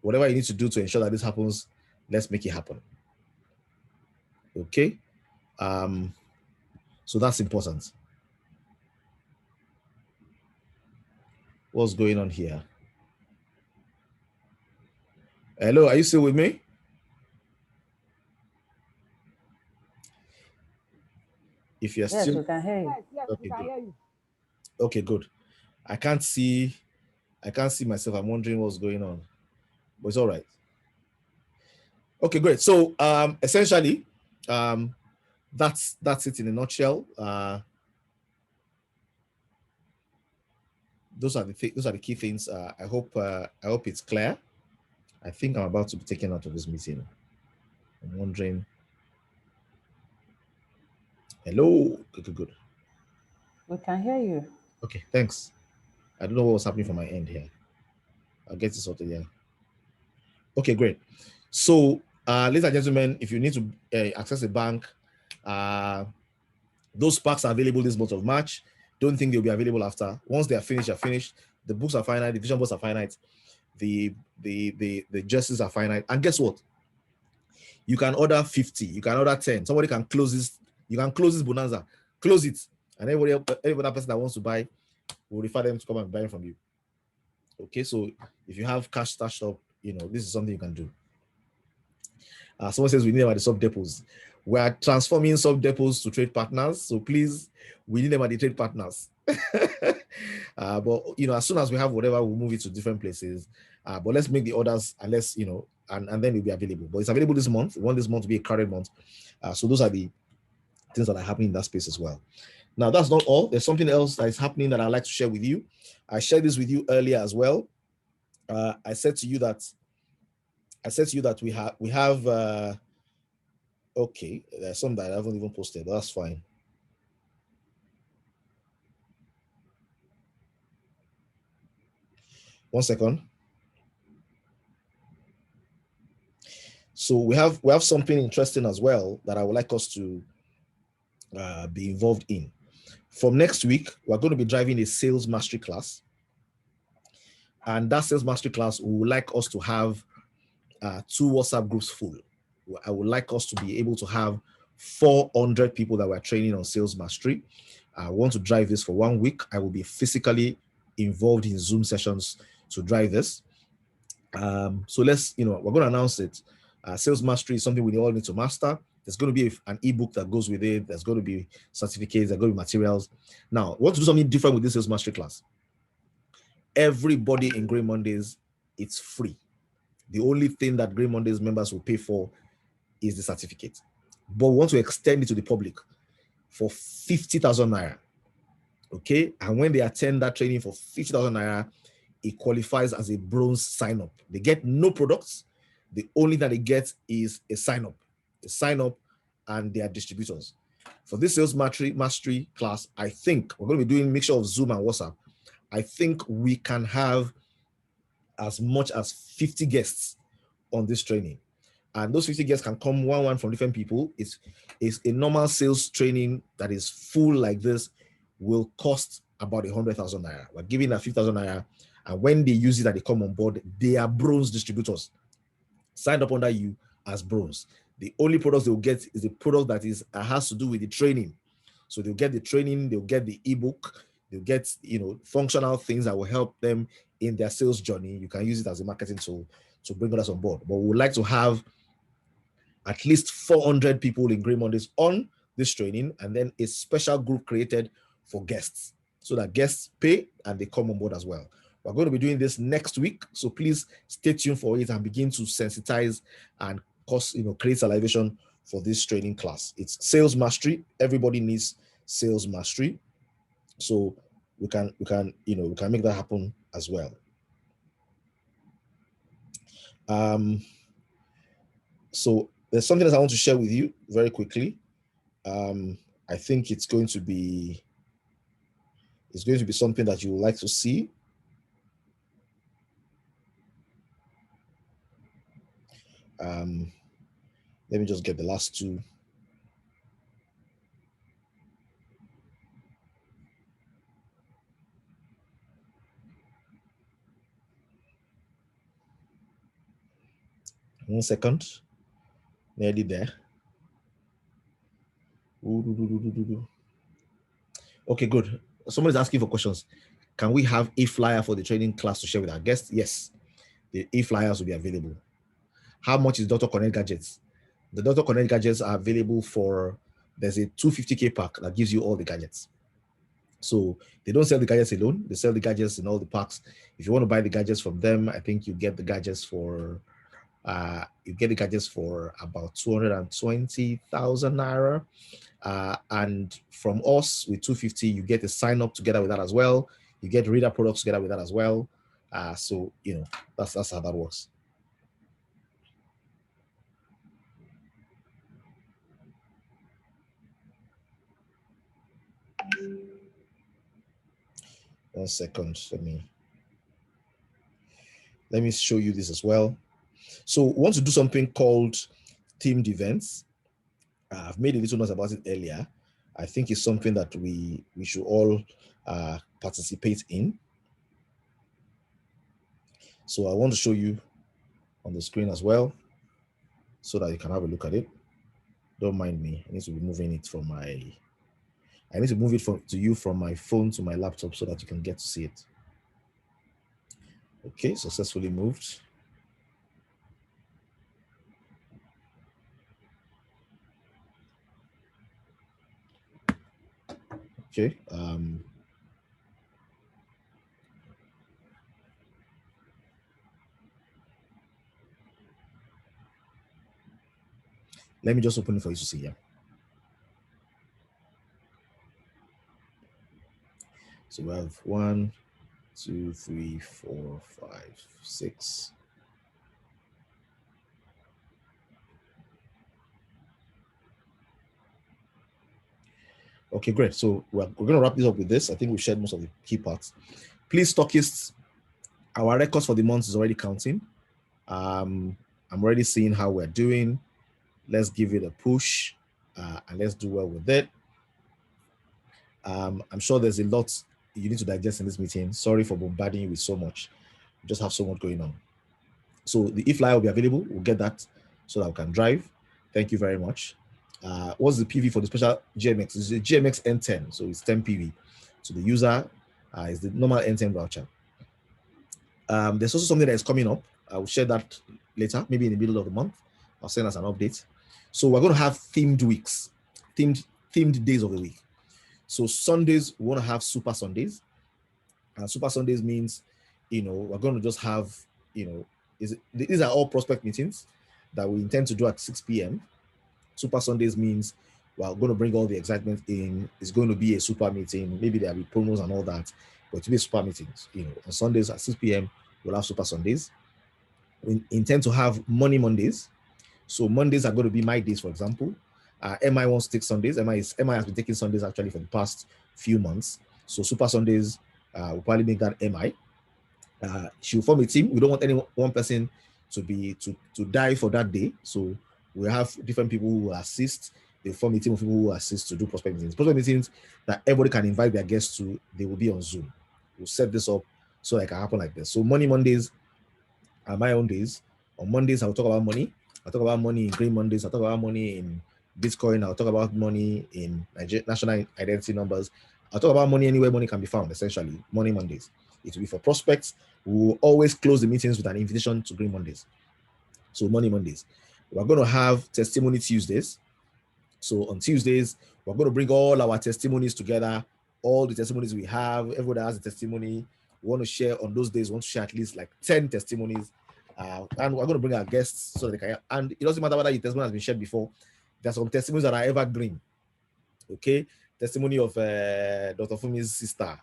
Whatever you need to do to ensure that this happens, let's make it happen. Okay. So that's important. What's going on here? Hello, are you still with me? If you're Yes, still, we can hear you. Yes, okay, we can hear you. Okay, good. I can't see myself. I'm wondering what's going on, but it's all right. Okay, great. So essentially, that's it in a nutshell. Those are the key things. I hope it's clear. I think I'm about to be taken out of this meeting. I'm wondering. Hello. Good. We can hear you. Okay, thanks. I don't know what was happening from my end here. I'll get it sorted here. Okay, great. So, ladies and gentlemen, if you need to access a bank, those packs are available this month of March. Don't think they'll be available after. Once they are finished, you're finished. The books are finite, the vision boards are finite, the jerseys are finite. And guess what? You can order 50, you can order 10. Somebody can close this, you can close this bonanza, close it, And every other person that wants to buy, we'll refer them to come and buy from you. Okay, so if you have cash stashed up, this is something you can do. Someone says we need them at the sub depots. We are transforming sub depots to trade partners, so please, we need them at the trade partners. But as soon as we have whatever, we'll move it to different places. But let's make the orders, and let's and then it'll be available. But it's available this month. We want this month to be a crowded month. So those are the things that are happening in that space as well. Now, that's not all. There's something else that is happening that I'd like to share with you. I shared this with you earlier as well. I said to you that we have okay, there's some that I haven't even posted, but that's fine. One second. So we have something interesting as well that I would like us to be involved in. From next week, we're going to be driving a sales mastery class. And that sales mastery class, we would like us to have 2 WhatsApp groups full. I would like us to be able to have 400 people that we're training on sales mastery. I want to drive this for 1 week. I will be physically involved in Zoom sessions to drive this. So let's, we're going to announce it. Sales mastery is something we all need to master. There's going to be an ebook that goes with it. There's going to be certificates. There's going to be materials. Now, I want to do something different with this sales mastery class. Everybody in Grey Mondays, it's free. The only thing that Grey Mondays members will pay for is the certificate. But we want to extend it to the public for 50,000 naira. Okay? And when they attend that training for 50,000 naira, it qualifies as a bronze sign-up. They get no products. The only thing that they get is a sign-up. A sign-up, and they are distributors. For this sales mastery class, I think we're going to be doing a mixture of Zoom and WhatsApp. I think we can have as much as 50 guests on this training. And those 50 guests can come one from different people. It's a normal sales training that is full like this will cost about 100,000 naira. We're giving that 50,000 naira. And when they use it and they come on board, they are bronze distributors. Signed up under you as bronze. The only products they'll get is the product that has to do with the training. So they'll get the training, they'll get the ebook, they'll get functional things that will help them in their sales journey. You can use it as a marketing tool to bring others on board. But we would like to have at least 400 people in Grey Mondays on this training, and then a special group created for guests, so that guests pay and they come on board as well. We're going to be doing this next week, so please stay tuned for it and begin to sensitize and create salivation for this training class. It's sales mastery. Everybody needs sales mastery, so we can make that happen as well. So there's something that I want to share with you very quickly. I think it's going to be something that you would like to see. Let me just get the last two. One second. Nearly there. Okay, good. Somebody's asking for questions. Can we have a flyer for the training class to share with our guests? Yes, the e-flyers will be available. How much is Dr. Connect gadgets? The Dr. Connect gadgets are available there's a 250k pack that gives you all the gadgets. So they don't sell the gadgets alone. They sell the gadgets in all the packs. If you want to buy the gadgets from them, I think you get the gadgets for about 220,000 naira. And from us with 250, you get a sign up together with that as well. You get reader products together with that as well. So that's how that works. One second, let me show you this as well. So we want to do something called themed events. I've made a little note about it earlier. I think it's something that we should all participate in. So I want to show you on the screen as well, so that you can have a look at it. Don't mind me. I need to be moving it from my I need to move it to you from my phone to my laptop so that you can get to see it. Okay, successfully moved. Okay. Let me just open it for you to see. Yeah. So we have 1, 2, 3, 4, 5, 6. Okay, great. So we're going to wrap this up with this. I think we've shared most of the key parts. Please, Stockists, our records for the month is already counting. I'm already seeing how we're doing. Let's give it a push and let's do well with it. I'm sure there's a lot you need to digest in this meeting. Sorry for bombarding you with so much. We just have so much going on. So the e-flyer will be available. We'll get that so that we can drive. Thank you very much. What's the PV for the special GMX? It's a GMX N10, so it's 10 PV. So the user is the normal N10 voucher. There's also something that is coming up. I will share that later, maybe in the middle of the month. I'll send us an update. So we're going to have themed weeks, themed days of the week. So Sundays, we want to have Super Sundays. And Super Sundays means, we're going to just have, these are all prospect meetings that we intend to do at 6 p.m. Super Sundays means we're going to bring all the excitement in. It's going to be a super meeting. Maybe there'll be promos and all that, but it'll be super meetings. On Sundays at 6 p.m., we'll have Super Sundays. We intend to have Money Mondays. So Mondays are going to be my days, for example. MI wants to take Sundays. MI has been taking Sundays actually for the past few months. So Super Sundays, we'll probably make that MI. She'll form a team. We don't want any one person to die for that day. So we have different people who assist. They form a team of people who assist to do prospect meetings. Prospect meetings that everybody can invite their guests to, they will be on Zoom. We'll set this up so it can happen like this. So Money Mondays are my own days. On Mondays, I'll talk about money. I'll talk about money in Green Mondays. I'll talk about money in Bitcoin. I'll talk about money in national identity numbers. I'll talk about money anywhere money can be found, essentially. Money Mondays. It will be for prospects. We will always close the meetings with an invitation to Green Mondays. So Money Mondays. We're going to have Testimony Tuesdays. So on Tuesdays, we're going to bring all our testimonies together, all the testimonies we have. Everybody has a testimony. We want to share on those days. We want to share at least like 10 testimonies. And we're going to bring our guests so they can. And it doesn't matter whether your testimony has been shared before. There's some testimonies that are evergreen. Okay, testimony of Dr. Fumi's sister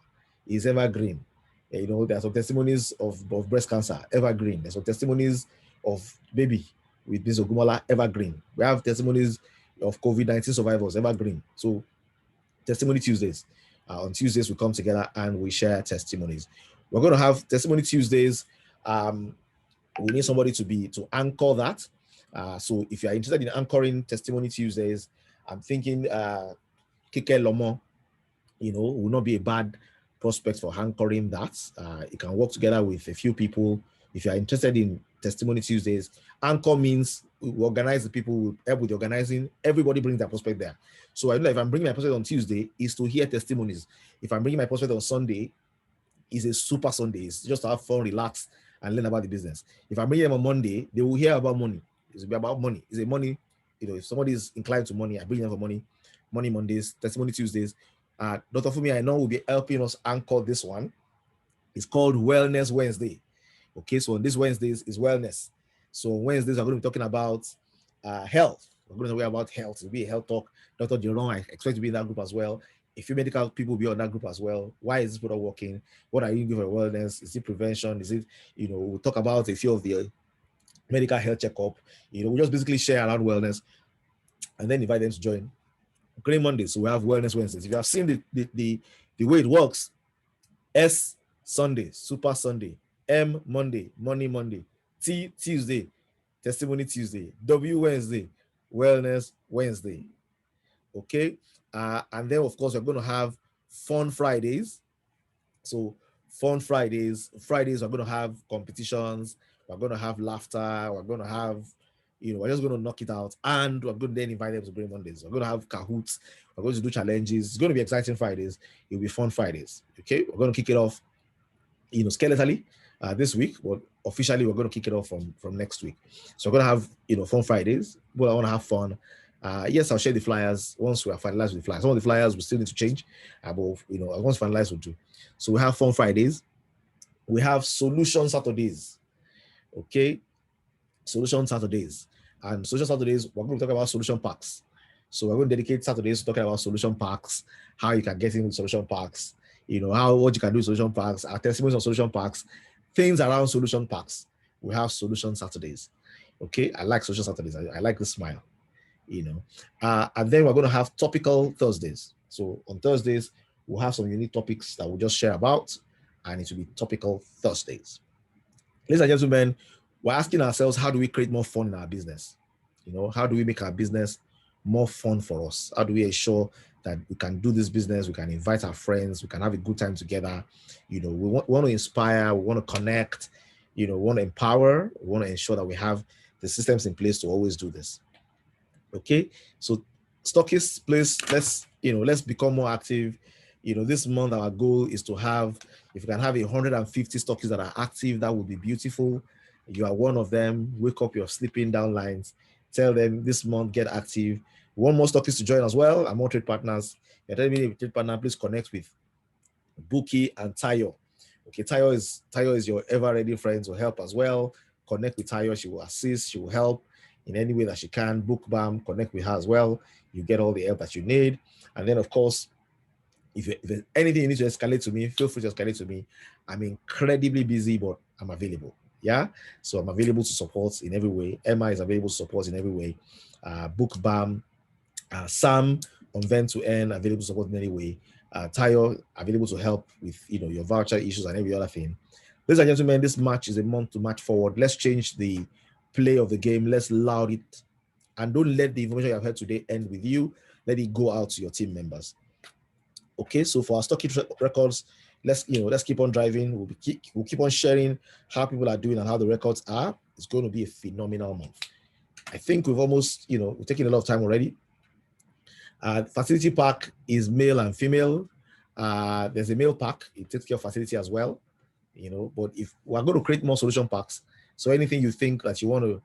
is evergreen. There are some testimonies of breast cancer, evergreen. There's some testimonies of baby with Ms. Ogumala, evergreen. We have testimonies of COVID-19 survivors, evergreen. So Testimony Tuesdays. On Tuesdays, we come together and we share testimonies. We're going to have Testimony Tuesdays. We need somebody to anchor that. So if you're interested in anchoring Testimony Tuesdays, I'm thinking Kike Lomo, will not be a bad prospect for anchoring that. You can work together with a few people. If you're interested in Testimony Tuesdays, anchor means we organize the people, we help with the organizing. Everybody brings their prospect there. So I know if I'm bringing my prospect on Tuesday, is to hear testimonies. If I'm bringing my prospect on Sunday, is a super Sunday. It's just to have fun, relax, and learn about the business. If I'm bringing them on Monday, they will hear about money. It's about money. It's a money. If somebody is inclined to money, I bring them for money. Money Mondays, Testimony Tuesdays. Dr. Fumi, I know, will be helping us anchor this one. It's called Wellness Wednesday. Okay, so on this Wednesdays is wellness. So on Wednesdays, we're going to be talking about health. We're going to talk about health. It'll be a health talk. Dr. Jerome, I expect to be in that group as well. A few medical people will be on that group as well. Why is this product working? What are you doing for wellness? Is it prevention? Is it, we'll talk about a few of the medical health checkup. We just basically share around wellness and then invite them to join. Green Mondays, so we have Wellness Wednesdays. If you have seen the way it works, S Sunday, Super Sunday, M Monday, Money Monday, T Tuesday, Testimony Tuesday, W Wednesday, Wellness Wednesday. Okay, and then of course we're going to have Fun Fridays. So Fun Fridays, we're going to have competitions. We're going to have laughter. We're going to have We're just going to knock it out, and we're going to then invite them to Brain Mondays. We're going to have Kahoots. We're going to do challenges. It's going to be exciting Fridays. It'll be fun Fridays. Okay, we're going to kick it off, skeletally this week, but officially we're going to kick it off from next week. So we're going to have fun Fridays. But I want to have fun. Yes, I'll share the flyers once we are finalized with the flyers. Some of the flyers we still need to change, but once finalized we'll do. So we have fun Fridays. We have solution Saturdays. Okay, solution Saturdays. And solution Saturdays, we're going to talk about solution packs. So we're going to dedicate Saturdays to talking about solution packs, how you can get into solution packs, what you can do with solution packs, our testimonies on solution packs, things around solution packs. We have solution Saturdays. Okay, I like solution Saturdays. I like the smile, and then we're going to have topical Thursdays. So on Thursdays, we'll have some unique topics that we'll just share about, and it will be topical Thursdays. Ladies and gentlemen, we're asking ourselves, how do we create more fun in our business? How do we make our business more fun for us? How do we ensure that we can do this business, we can invite our friends, we can have a good time together? We want to inspire, we want to connect, we want to empower, we want to ensure that we have the systems in place to always do this. Okay, so Stockists, please, let's become more active. This month our goal is to have, if we can have 150 Stockists that are active, that would be beautiful. You are one of them. Wake up your sleeping downlines. Tell them this month, get active. We want more Stockists to join as well. And more trade partners. You're telling me, trade partner, please connect with Buki and Tayo. Okay, Tayo is your ever-ready friend to help as well. Connect with Tayo. She will assist. She will help in any way that she can. Book Bam, connect with her as well. You get all the help that you need. And then, of course, if there's anything you need to escalate to me, feel free to escalate to me. I'm incredibly busy, but I'm available. Yeah, so I'm available to support in every way. Emma is available to support in every way. Book Bam, Sam on Vent to End, available to support in any way. Tayo, available to help with your voucher issues and every other thing. Ladies and gentlemen, this match is a month to match forward. Let's change the play of the game. Let's loud it, and don't let the information you have heard today end with you. Let it go out to your team members. Okay, so for our Stockists records, let's keep on driving. We'll keep on sharing how people are doing and how the records are. It's going to be a phenomenal month. I think we've almost, we've taken a lot of time already. Facility pack is male and female. There's a male pack. It takes care of facility as well. But if we're going to create more solution packs, so anything you think that you want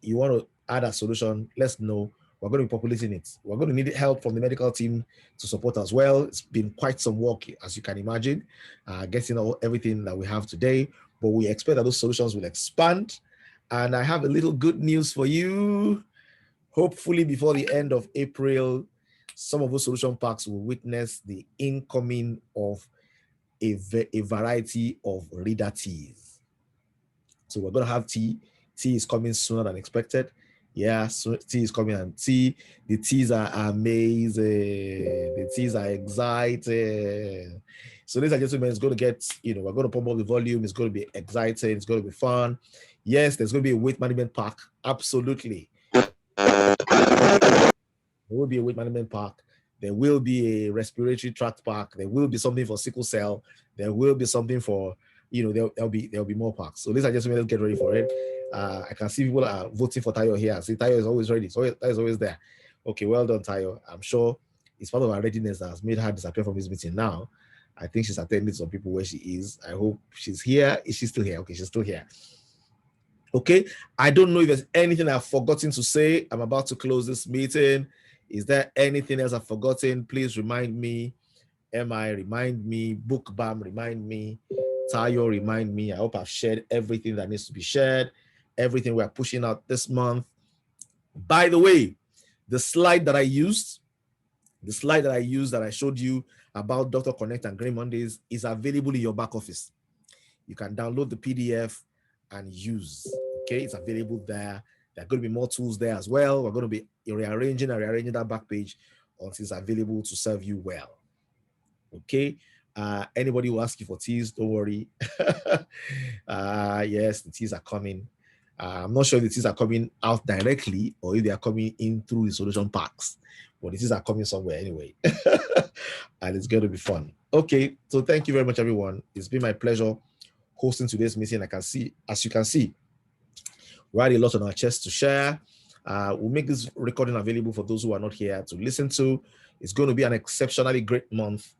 to add a solution, let's know. We're going to be populating it. We're going to need help from the medical team to support as well. It's been quite some work, as you can imagine, getting everything that we have today. But we expect that those solutions will expand. And I have a little good news for you. Hopefully, before the end of April, some of those solution packs will witness the incoming of a variety of reader teas. So we're going to have tea. Tea is coming sooner than expected. Yeah, so tea is coming, and the teas are amazing. The teas are exciting. So ladies and gentlemen, it's going to get, we're going to pump up the volume. It's going to be exciting. It's going to be fun. Yes, there's going to be a weight management pack. Absolutely. There will be a weight management pack. There will be a respiratory tract pack. There will be something for sickle cell. There will be something for, there'll be more packs. So ladies and gentlemen, let's get ready for it. I can see people are voting for Tayo here. See, Tayo is always ready. So Tayo is always there. Okay, well done, Tayo. I'm sure it's part of our readiness that has made her disappear from this meeting now. I think she's attending to some people where she is. I hope she's here. Is she still here? Okay, she's still here. Okay, I don't know if there's anything I've forgotten to say. I'm about to close this meeting. Is there anything else I've forgotten? Please remind me. MI, remind me. Book Bam, remind me. Tayo, remind me. I hope I've shared everything that needs to be shared. Everything we're pushing out this month. By the way, the slide that I used that I showed you about Dr. Connect and Green Mondays is available in your back office. You can download the PDF and use. Okay, it's available there. There are going to be more tools there as well. We're going to be rearranging that back page until it's available to serve you well. Okay. Anybody who asks you for teas, don't worry. Yes, the teas are coming. I'm not sure if the teas are coming out directly or if they are coming in through the solution packs, but the teas are coming somewhere anyway. And it's going to be fun. Okay, so thank you very much, everyone. It's been my pleasure hosting today's meeting. As you can see, We had a lot on our chest to share. We'll make this recording available for those who are not here to listen to. It's going to be an exceptionally great month.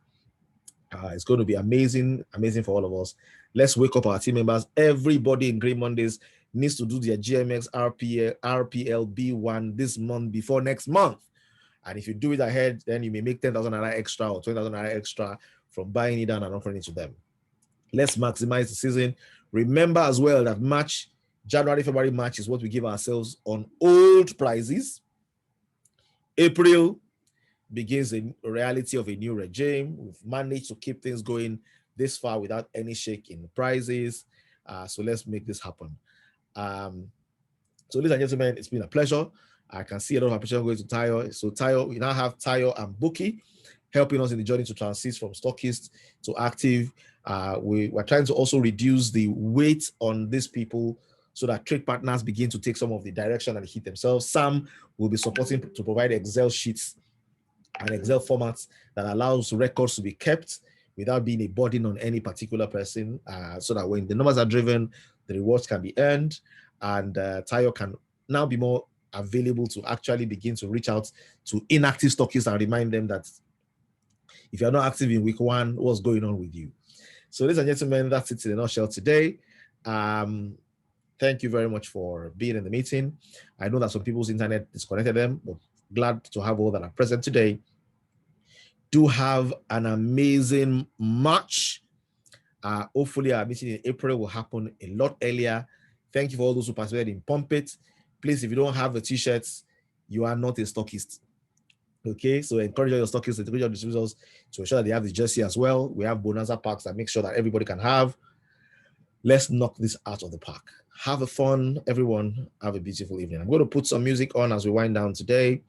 It's going to be amazing for all of us. Let's wake up our team members. Everybody in Grey Mondays needs to do their GMX RPL B1 this month before next month. And if you do it ahead, then you may make 10,000 naira extra or 20,000 naira extra from buying it down and offering it to them. Let's maximize the season. Remember as well that January, February, March is what we give ourselves on old prices. April begins the reality of a new regime. We've managed to keep things going this far without any shake in prices. So let's make this happen. So ladies and gentlemen, it's been a pleasure. I can see a lot of appreciation going to Tayo. So Tayo, we now have Tayo and Buki helping us in the journey to transit from Stockists to active. We're trying to also reduce the weight on these people so that trade partners begin to take some of the direction and hit themselves. Sam will be supporting to provide Excel sheets and Excel formats that allows records to be kept without being a burden on any particular person, so that when the numbers are driven, the rewards can be earned, and Tayo can now be more available to actually begin to reach out to inactive stockists and remind them that if you're not active in week one, what's going on with you? So ladies and gentlemen, that's it in a nutshell today. Thank you very much for being in the meeting. I know that some people's internet disconnected them, but glad to have all that are present today. Do have an amazing March. Hopefully our meeting in April will happen a lot earlier. Thank you for all those who participated in Pump It. Please, if you don't have the t-shirts, you are not a stockist. Okay, so encourage your stockists, encourage your distributors to ensure that they have the jersey as well. We have bonanza packs that make sure that everybody can have. Let's knock this out of the park. Have a fun, everyone. Have a beautiful evening. I'm going to put some music on as we wind down today.